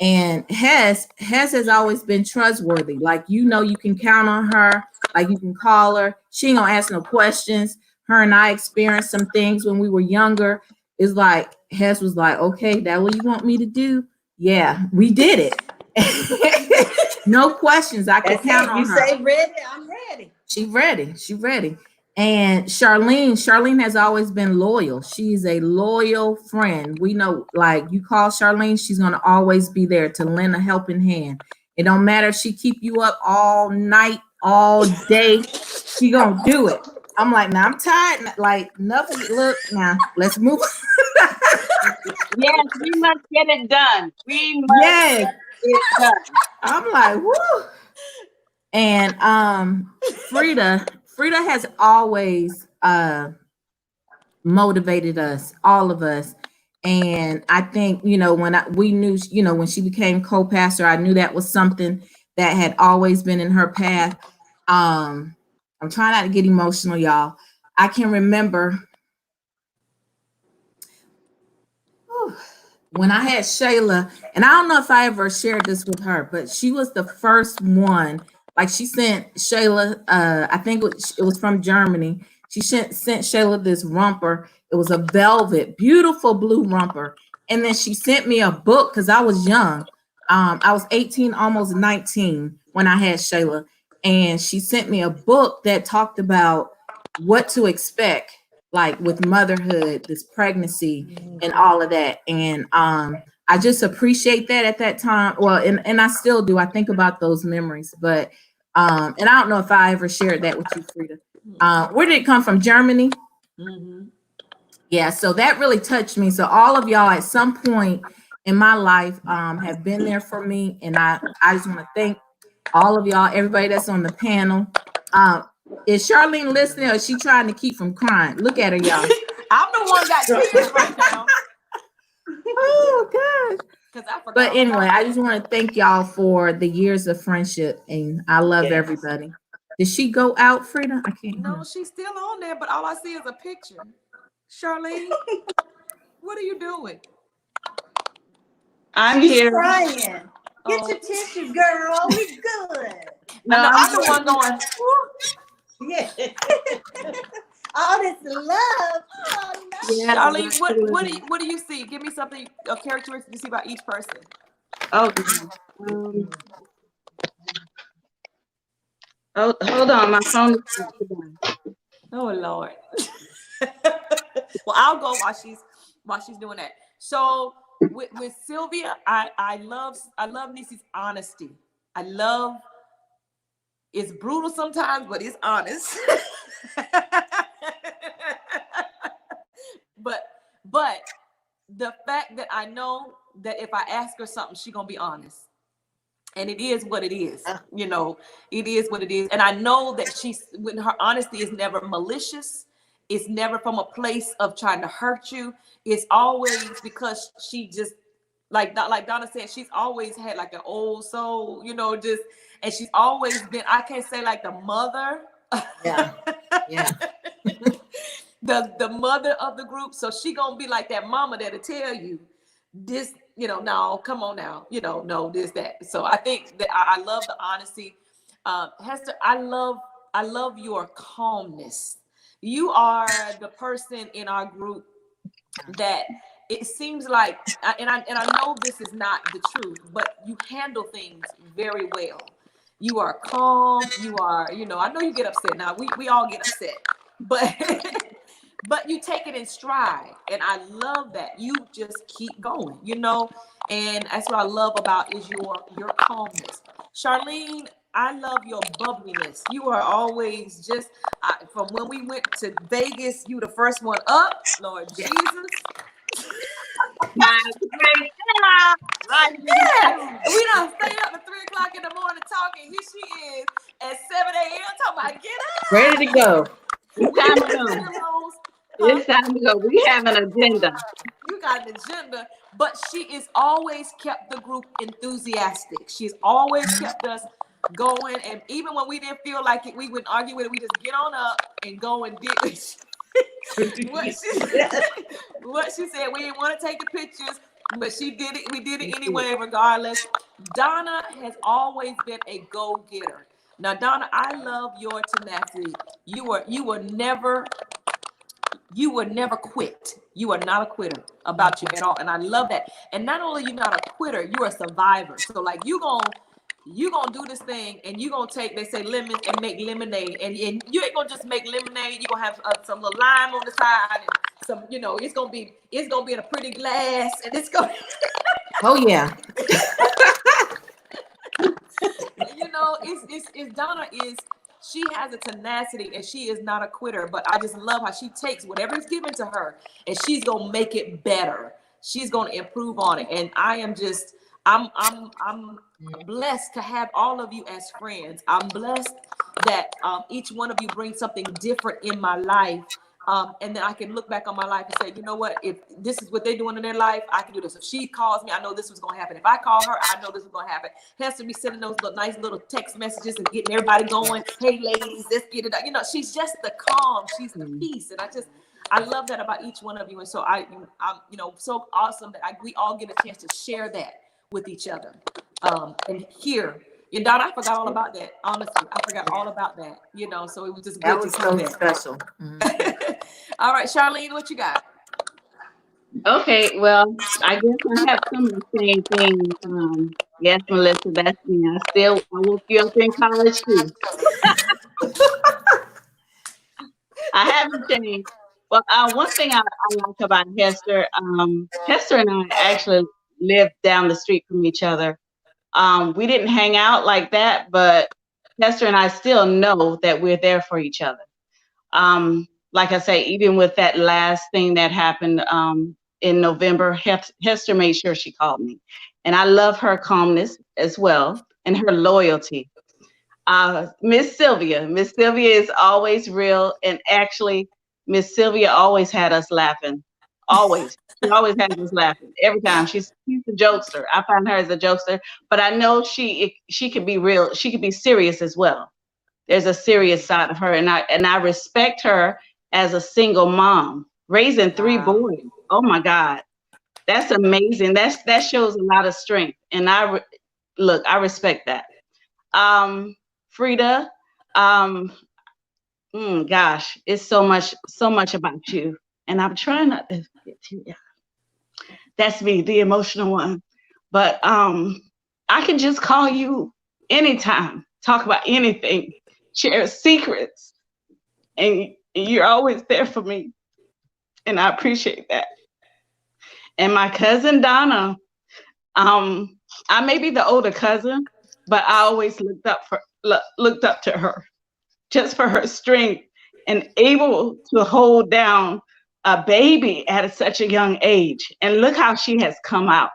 And Hess has always been trustworthy. Like, you know, you can count on her. Like, you can call her. She ain't gonna ask no questions. Her and I experienced some things when we were younger. It's like Hess was like, okay, that what you want me to do? Yeah, we did it. No questions. I could count on You her. say ready, I'm ready. She ready. She ready. And Charlene has always been loyal. She's a loyal friend. We know, like, you call Charlene, she's gonna always be there to lend a helping hand. It don't matter if she keep you up all night, all day, she gonna do it. I'm like, now I'm tired. Like, nothing. Look, now let's move. Yes, we must get it done. We must Yes. get it done. I'm like, whoo. And Freida has always motivated us, all of us. And I think, you know, we knew, you know, when she became co-pastor, I knew that was something that had always been in her path. I'm trying not to get emotional, y'all. I can remember when I had Shayla, and I don't know if I ever shared this with her, but she was the first one. Like, she sent Shayla, I think it was from Germany. She sent Shayla this romper. It was a velvet, beautiful blue romper. And then she sent me a book because I was young. I was 18, almost 19 when I had Shayla. And she sent me a book that talked about what to expect, like with motherhood, this pregnancy, and all of that. And I just appreciate that at that time. Well, and I still do. I think about those memories. But and I don't know if I ever shared that with you, Freida. Where did it come from? Germany? Mm-hmm. Yeah, so that really touched me. So all of y'all at some point in my life have been there for me. And I just want to thank all of y'all, everybody that's on the panel. Is Charlene listening, or is she trying to keep from crying? Look at her, y'all. I'm the one got tears right now. Oh gosh. I forgot. But anyway, I just want to thank y'all for the years of friendship, and I love Yes. everybody. Did she go out, Freida? I can't No, hear. she's still on there, but all I see is a picture. Charlene, what are you doing? I'm She's here. crying. Get Oh. your tissue, girl. We good. No, I know, I'm the I'm one going, Yeah. All this love. Oh no. yeah. Charlene, what do you see? Give me something, a characteristic you see about each person. Oh, God. Oh, hold on, my phone is down. Oh Lord. Well, I'll go while she's doing that. So with Sylvia, I love Niecy's honesty. I love it's brutal sometimes, but it's honest. but the fact that I know that if I ask her something, she's gonna be honest. And it is what it is, it is what it is. And I know that when her honesty is never malicious, it's never from a place of trying to hurt you. It's always because she just, like Donna said, she's always had like an old soul, and she's always been, I can't say like the mother. Yeah. Yeah. the mother of the group. So she gonna be like that mama that'll tell you this, no, come on now, no, this, that. So I think that I love the honesty. Hester, I love your calmness. You are the person in our group that it seems like, and I know this is not the truth, but you handle things very well. You are calm. You are, I know you get upset. Now we all get upset, but but you take it in stride, and I love that. You just keep going, and that's what I love about is your calmness. Charlene, I love your bubbliness. You are always just, from when we went to Vegas, you the first one up, Lord Jesus. Yeah, we don't stay up to 3:00 in the morning talking. Here she is at 7 a.m. talking about get up. Ready to go. It's time to go. It's time to go. We have an agenda. You got an agenda, but she is always kept the group enthusiastic. She's always kept us going, and even when we didn't feel like it, we wouldn't argue with it. We just get on up and go and do it. What she said, we didn't want to take the pictures, but she did it. We did it anyway, regardless. Donna has always been a go-getter. Now, Donna, I love your tenacity. You were never quit. You are not a quitter about you at all, and I love that. And not only you not a quitter, you're a survivor. So like you gonna do this thing, and you gonna take, they say, lemons and make lemonade, and you ain't gonna just make lemonade. You gonna have some little lime on the side, and some, it's gonna be in a pretty glass, and it's gonna. Oh yeah. It's Donna is. She has a tenacity, and she is not a quitter, but I just love how she takes whatever is given to her and she's going to make it better. She's going to improve on it. And I'm blessed to have all of you as friends. I'm blessed that each one of you brings something different in my life. And then I can look back on my life and say, you know what, if this is what they're doing in their life, I can do this. If she calls me, I know this was going to happen. If I call her, I know this was going to happen. Hester be sending those nice little text messages and getting everybody going. Hey, ladies, let's get it up. She's just the calm. She's the peace. And I love that about each one of you. And so I'm so awesome that we all get a chance to share that with each other. And here, Donna, I forgot all about that. Honestly, I forgot all about that. So it was just good That was to so see that. special. All right, Charlene, what you got? Okay, well, I guess I have some of the same things. Yes, Melissa, that's me. I woke you up in college too. I haven't changed. But one thing I like about Hester, Hester and I actually lived down the street from each other. We didn't hang out like that, but Hester and I still know that we're there for each other. Like I say, even with that last thing that happened in November, Hester made sure she called me. And I love her calmness as well and her loyalty. Miss Sylvia is always real. And actually, Miss Sylvia always had us laughing. Always. She always had us laughing every time. She's a jokester. I find her as a jokester, but I know she could be real. She could be serious as well. There's a serious side of her, and I respect her as a single mom. raising 3 Wow. boys. Oh my God. That's amazing. That shows a lot of strength. And I respect that. Freida, gosh, it's so much about you. And I'm trying not to get to you. That's me, the emotional one. But I can just call you anytime, talk about anything, share secrets. And you're always there for me. And I appreciate that. And my cousin Donna, I may be the older cousin, but I always looked up to her just for her strength and able to hold down a baby at such a young age. And look how she has come out.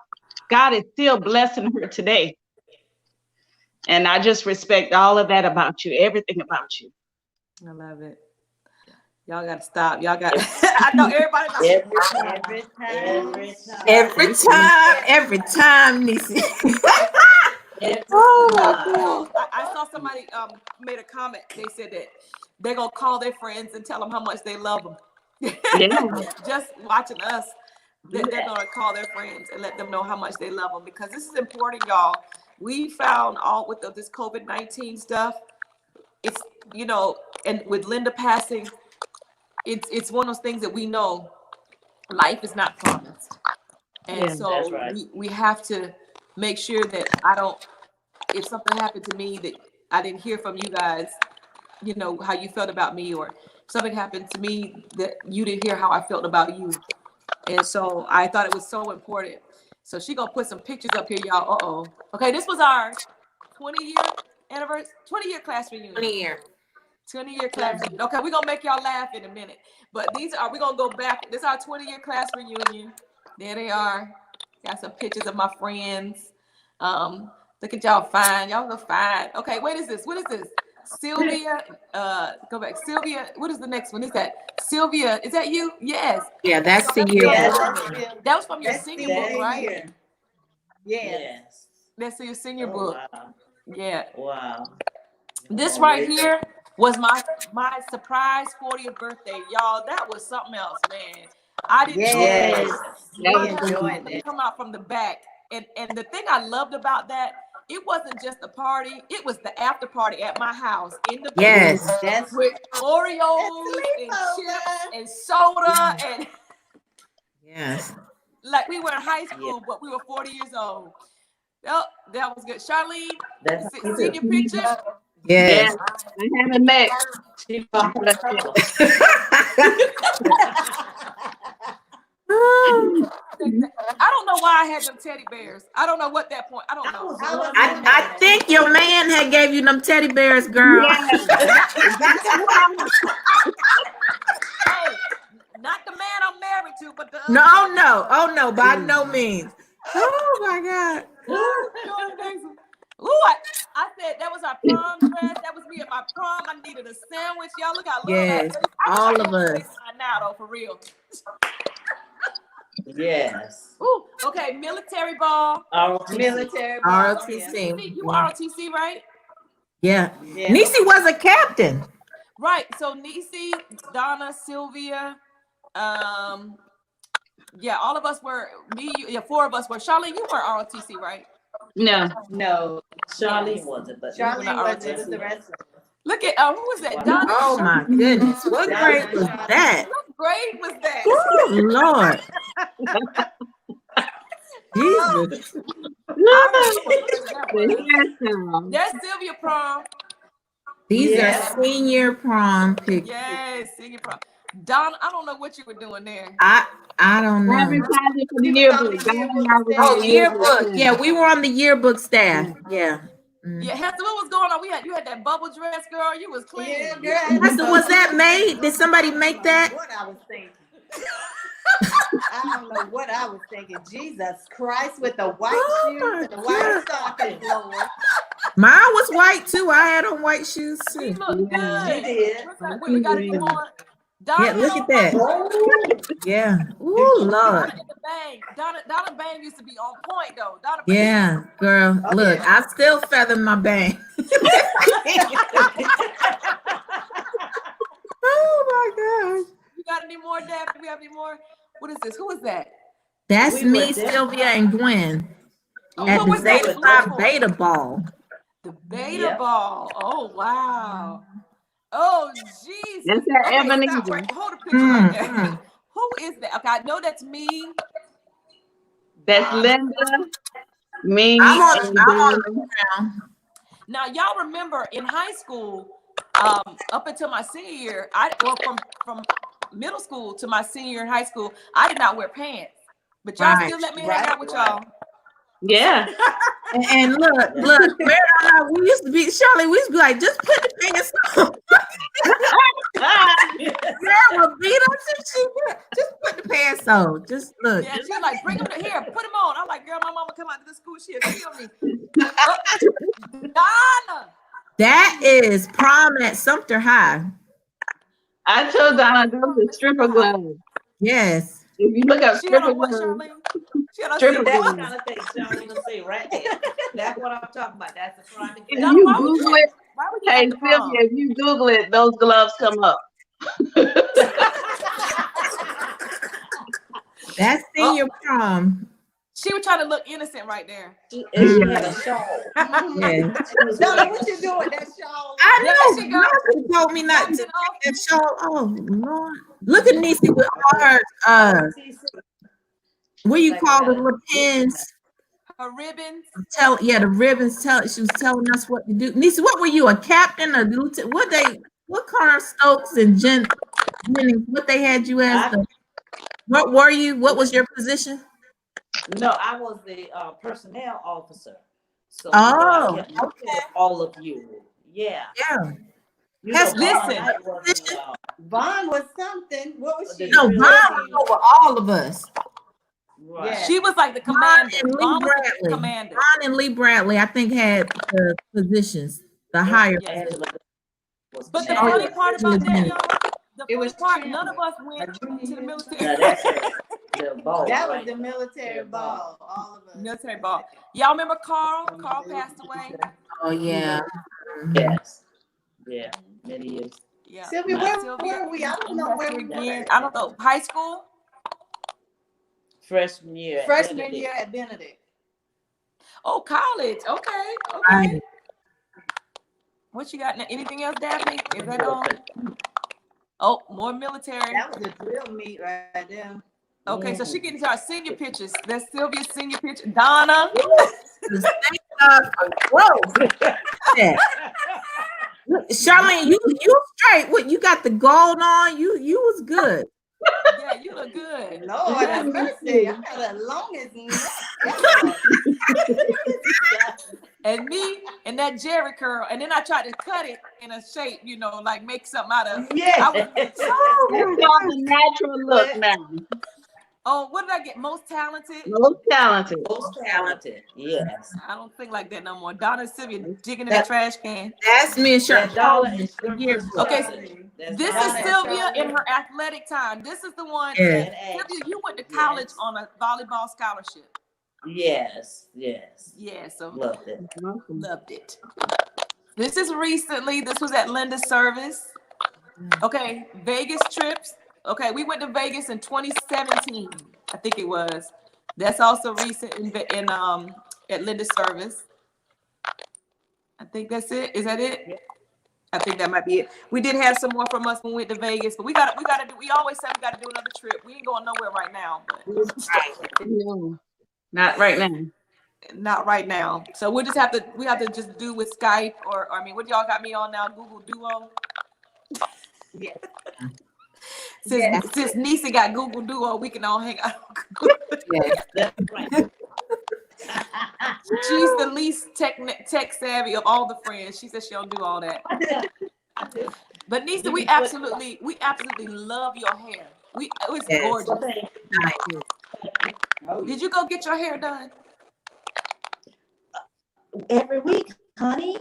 God is still blessing her today. And I just respect all of that about you, everything about you. I love it. Y'all got to stop. Y'all got. I know everybody. Every time, Niecy. I saw somebody made a comment. They said that they're gonna call their friends and tell them how much they love them. Yeah. Just watching us, they're gonna call their friends and let them know how much they love them, because this is important, y'all. We found all with this COVID-19 stuff. It's, you know, and with Linda passing, it's one of those things that we know life is not promised. And Yeah, so that's right. we have to make sure that if something happened to me that I didn't hear from you guys, you know, how you felt about me, or something happened to me that you didn't hear how I felt about you. And so I thought it was so important. So she gonna put some pictures up here, y'all. Okay, this was our 20-year anniversary, 20-year class reunion. 20-year class reunion. Okay, we're gonna make y'all laugh in a minute. But we're gonna go back. This is our 20-year class reunion. There they are. Got some pictures of my friends. Look at y'all fine. Y'all look fine. Okay, what is this? Sylvia, go back. Sylvia, what is the next one? Is that Sylvia? Is that you? Yes. Yeah, that's the year. That was from your senior book, right? Yes. That's your senior book. Wow. Yeah. Wow. This right here was my surprise 40th birthday, y'all. That was something else, man. I didn't come out from the back, and the thing I loved about that, it wasn't just a party; it was the after party at my house in the Yes, with Oreos and chips and soda and yes. like we were in high school, but we were 40 years old. Oh, that was good. Charlene, That's senior picture. Yes. I haven't met. I don't know why I had them teddy bears. I don't know what that point. I don't know. I think your man had gave you them teddy bears, girl. Yeah. Hey, not the man I'm married to, but the No, by no means. Oh my God. Ooh, I said that was our prom dress. That was me at my prom. I needed a sandwich. Y'all look how I love Yes, that. all of us. Now though, for real. yes. Ooh, okay, military ball. Military ball. ROTC. You ROTC, right? Yeah. Niecy was a captain. Right. So Niecy, Donna, Sylvia, yeah, all of us were. Four of us were. Charlene, you were ROTC, right? No. Charlene wasn't, but Charlene wasn't. It was the rest of us. Look at who was that? Donna. Oh my goodness. What grade was that? What grade was that? Oh Lord. Jesus. There's Sylvia prom. These are senior prom pictures. Yes, senior prom. Donna, I don't know what you were doing there. I don't know. Advertising for the yearbook. Oh, yearbook. Yeah, we were on the yearbook staff. Yeah. Yeah, Hester, what was going on? You had that bubble dress, girl. You was clean. Yeah, girl. Hester, was that made? Did somebody make that? What I was thinking. I don't know what I was thinking. Jesus Christ, with the white shoes and the white stockings, Lord. Mine was white too. I had on white shoes She too. looked good. She did. We got to get more. Donna, Yeah, look at that. Yeah. Ooh, Lord. Donna in the bang. Donna Bang used to be on point though. Donna Bang. Yeah, girl. Look, I still feather my bang. Oh my gosh. You got any more, Dad? Do we have any more? What is this? Who is that? That's We me, were there. Sylvia, and Gwen at What the was that? Zeta The Phi uniform? Beta Ball. The beta Yep. ball. Oh wow. Oh Jesus. That's that Okay, stop. Ebenezer. Right. Hold a picture right there. Mm. Who is that? Okay, I know that's me. That's Linda, me, I'm on and the Donna. ground. Now y'all remember in high school, up until my senior year, from middle school to my senior year in high school, I did not wear pants. But y'all Right. still let me hang out with y'all. Yeah. And look, Mary and I, we used to be, Charlie, we used to be like, just put the pants on. Mary would beat us and she would, just put the pants on. Just look. Yeah, she was like, bring them here, put them on. I'm like, girl, my mama come out to the school, she'll kill me. Donna. That is prom at Sumter High. I told Donna those are stripper gloves. Yes. If you look up She had stripper on what, gloves, Charlene? She had on Stripper That's the gloves. kind of thing Charlene will say right there. That's what I'm talking about. That's the prime If example. you why would Google you- it, Why would you hey at the prom? Sylvia, if you Google it, those gloves come up. That's senior prom. She was trying to look innocent right there. And she had a shawl. Yeah. She was Donna, wearing what you doing? That shawl? I There know. she Mom goes. told me not to Something off. that show. Oh Lord. Look at Niecy with all her what you call the little pins. Her ribbons. The ribbons she was telling us what to do. Niecy, what were you, a captain, a lieutenant? What Connor Stokes and Jennings, what they had you as? What were you? What was your position? No, I was the personnel officer. So Oh, I kept looking at all of you. Yeah. Yeah. You Yes, know, Vaughn listen. Knight was the, Vaughn was something. What was she? No, Really? Vaughn was over all of us. right. Yeah. She was like the Vaughn commander. and Lee Vaughn was the Bradley. commander. Vaughn and Lee Bradley, I think, had the positions, the higher. Yes. Angela was But the commander. funny part about that, y'all, the It funny was part, Chandler. none of us went to the Now military. that's the ball. That was right? the military Yeah, ball. All of us. Military ball. Y'all remember Carl? Carl passed away. Oh yeah. Yes. Yeah. Many years. Yeah. Sylvia, where Sylvia, were we? I don't and know that's where here we again. were. I don't know. High school? Freshman year. at Freshman Benedict. year at Benedict. Oh, college. Okay. Okay. Right. What you got? Anything else, Daphne? Is that all? Oh, more military. That was a drill meet right there. Okay, so she getting to our senior pictures. That's Sylvia's senior picture. Donna. Whoa. Yeah. Charlene, you straight. What you got the gold on? You was good. Yeah, you look good. Lord have mercy. I got the longest neck. And me and that Jerry curl. And then I tried to cut it in a shape, like make something out of. Yeah. I was, It's called the natural look now. oh, what did I get? Most talented? Most talented. Most talented. Yes. I don't think like that no more. Donna and Sylvia digging in the trash can. That's me and Charlene. That dollar is Okay, That's This Donna. is Sylvia in her athletic time. This is the one. Yeah. Sylvia, you went to college on a volleyball scholarship. Yes. Yes. Yeah, so Loved it. loved it. This is recently. This was at Linda's service. Okay, Vegas trips. Okay, we went to Vegas in 2017. I think it was. That's also recent in at Linda's service. I think that's it. Is that it? I think that might be it. We did have some more from us when we went to Vegas, but we gotta do. We always say we gotta do another trip. We ain't going nowhere right now, but No, not right now. not right now. So we have to just do with Skype or I mean, what y'all got me on now? Google Duo. Yeah. Since Nisa got Google Duo, we can all hang out. That's right. She's the least tech savvy of all the friends. She says she don't do all that. But Nisa, we absolutely love your hair. It was gorgeous. Did you go get your hair done? Every week, honey,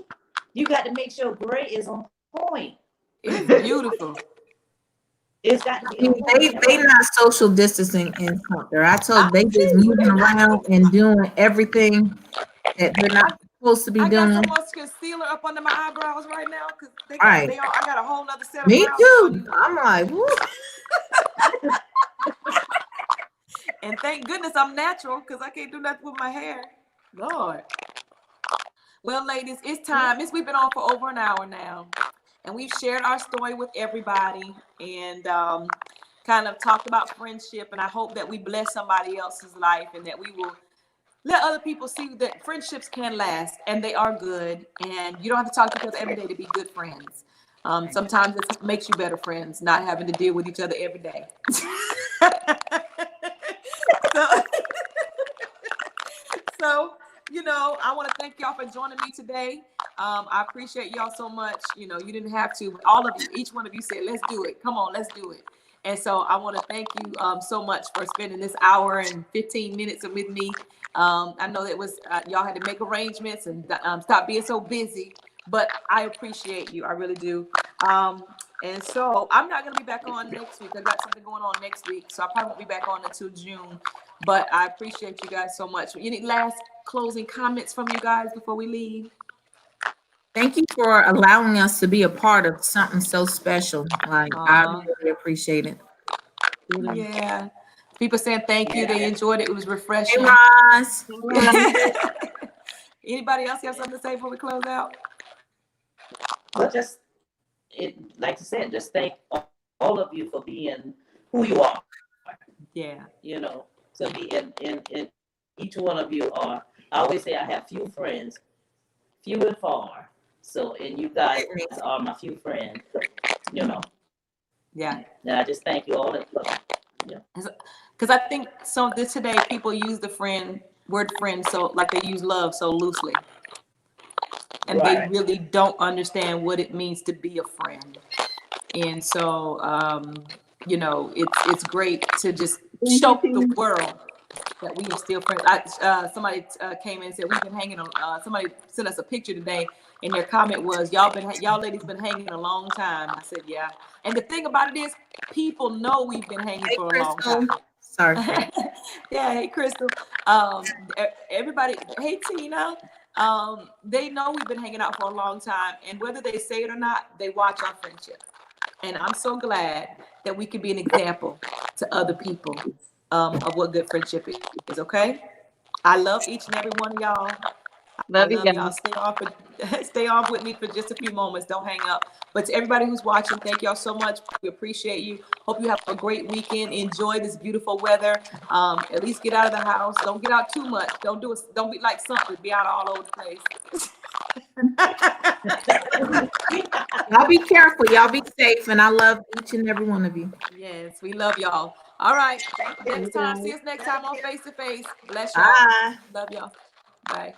you got to make sure gray is on point. It's beautiful. It's got to be on point. They not social distancing in Sumter. I told they just moving around and doing everything that they're not supposed to be I got doing. so much concealer up under my eyebrows right now because Right. I got a whole nother set of Me brows. too. I'm like, woo. And thank goodness I'm natural because I can't do nothing with my hair. Lord. Well, ladies, it's time. We've been on for over an hour now, and we've shared our story with everybody and kind of talked about friendship. And I hope that we bless somebody else's life and that we will let other people see that friendships can last and they are good. And you don't have to talk to each other every day to be good friends. Sometimes it makes you better friends, not having to deal with each other every day. So, you know, I want to thank y'all for joining me today. I appreciate y'all so much. You know, you didn't have to, but all of you, each one of you said, let's do it. Come on, let's do it. And so I want to thank you so much for spending this hour and 15 minutes with me. I know that was y'all had to make arrangements and stop being so busy, but I appreciate you. I really do. And so I'm not going to be back on next week. I got something going on next week, so I probably won't be back on until June. But I appreciate you guys so much. Any last closing comments from you guys before we leave? Thank you for allowing us to be a part of something so special. Like, I really appreciate it. Yeah. People saying thank you. They enjoyed it. It was Hey, refreshing. Ross. Anybody else have something to say before we close out? Well, just like I said, just thank all of you for being who you are. Yeah. You know, so in each one of you are. I always say I have few friends, few and far. So, and you guys are my few friends. You know. Yeah. And I just thank you all. Because I think today people use the word friend so like they use love so loosely. And they really don't understand what it means to be a friend. And so, you know, it's great to just show the world that we are still friends. Somebody came in and said we've been hanging on. Somebody sent us a picture today, and their comment was, y'all ladies been hanging a long time. I said, yeah. And the thing about it is, people know we've been hanging for a long time. Sorry. Yeah, hey Crystal. Everybody, hey Tina. They know we've been hanging out for a long time, and whether they say it or not, they watch our friendship. And I'm so glad that we can be an example to other people of what good friendship is. Okay, I love each and every one of y'all. I love y'all. Stay on with me for just a few moments. Don't hang up. But to everybody who's watching, thank y'all so much. We appreciate you. Hope you have a great weekend. Enjoy this beautiful weather. At least get out of the house. Don't get out too much. Don't be like something. Be out all over the place. Y'all be careful. Y'all be safe. And I love each and every one of you. Yes, we love y'all. All right. Next time. See us next time on Face to Face. Bless y'all. Bye. Love y'all. Bye.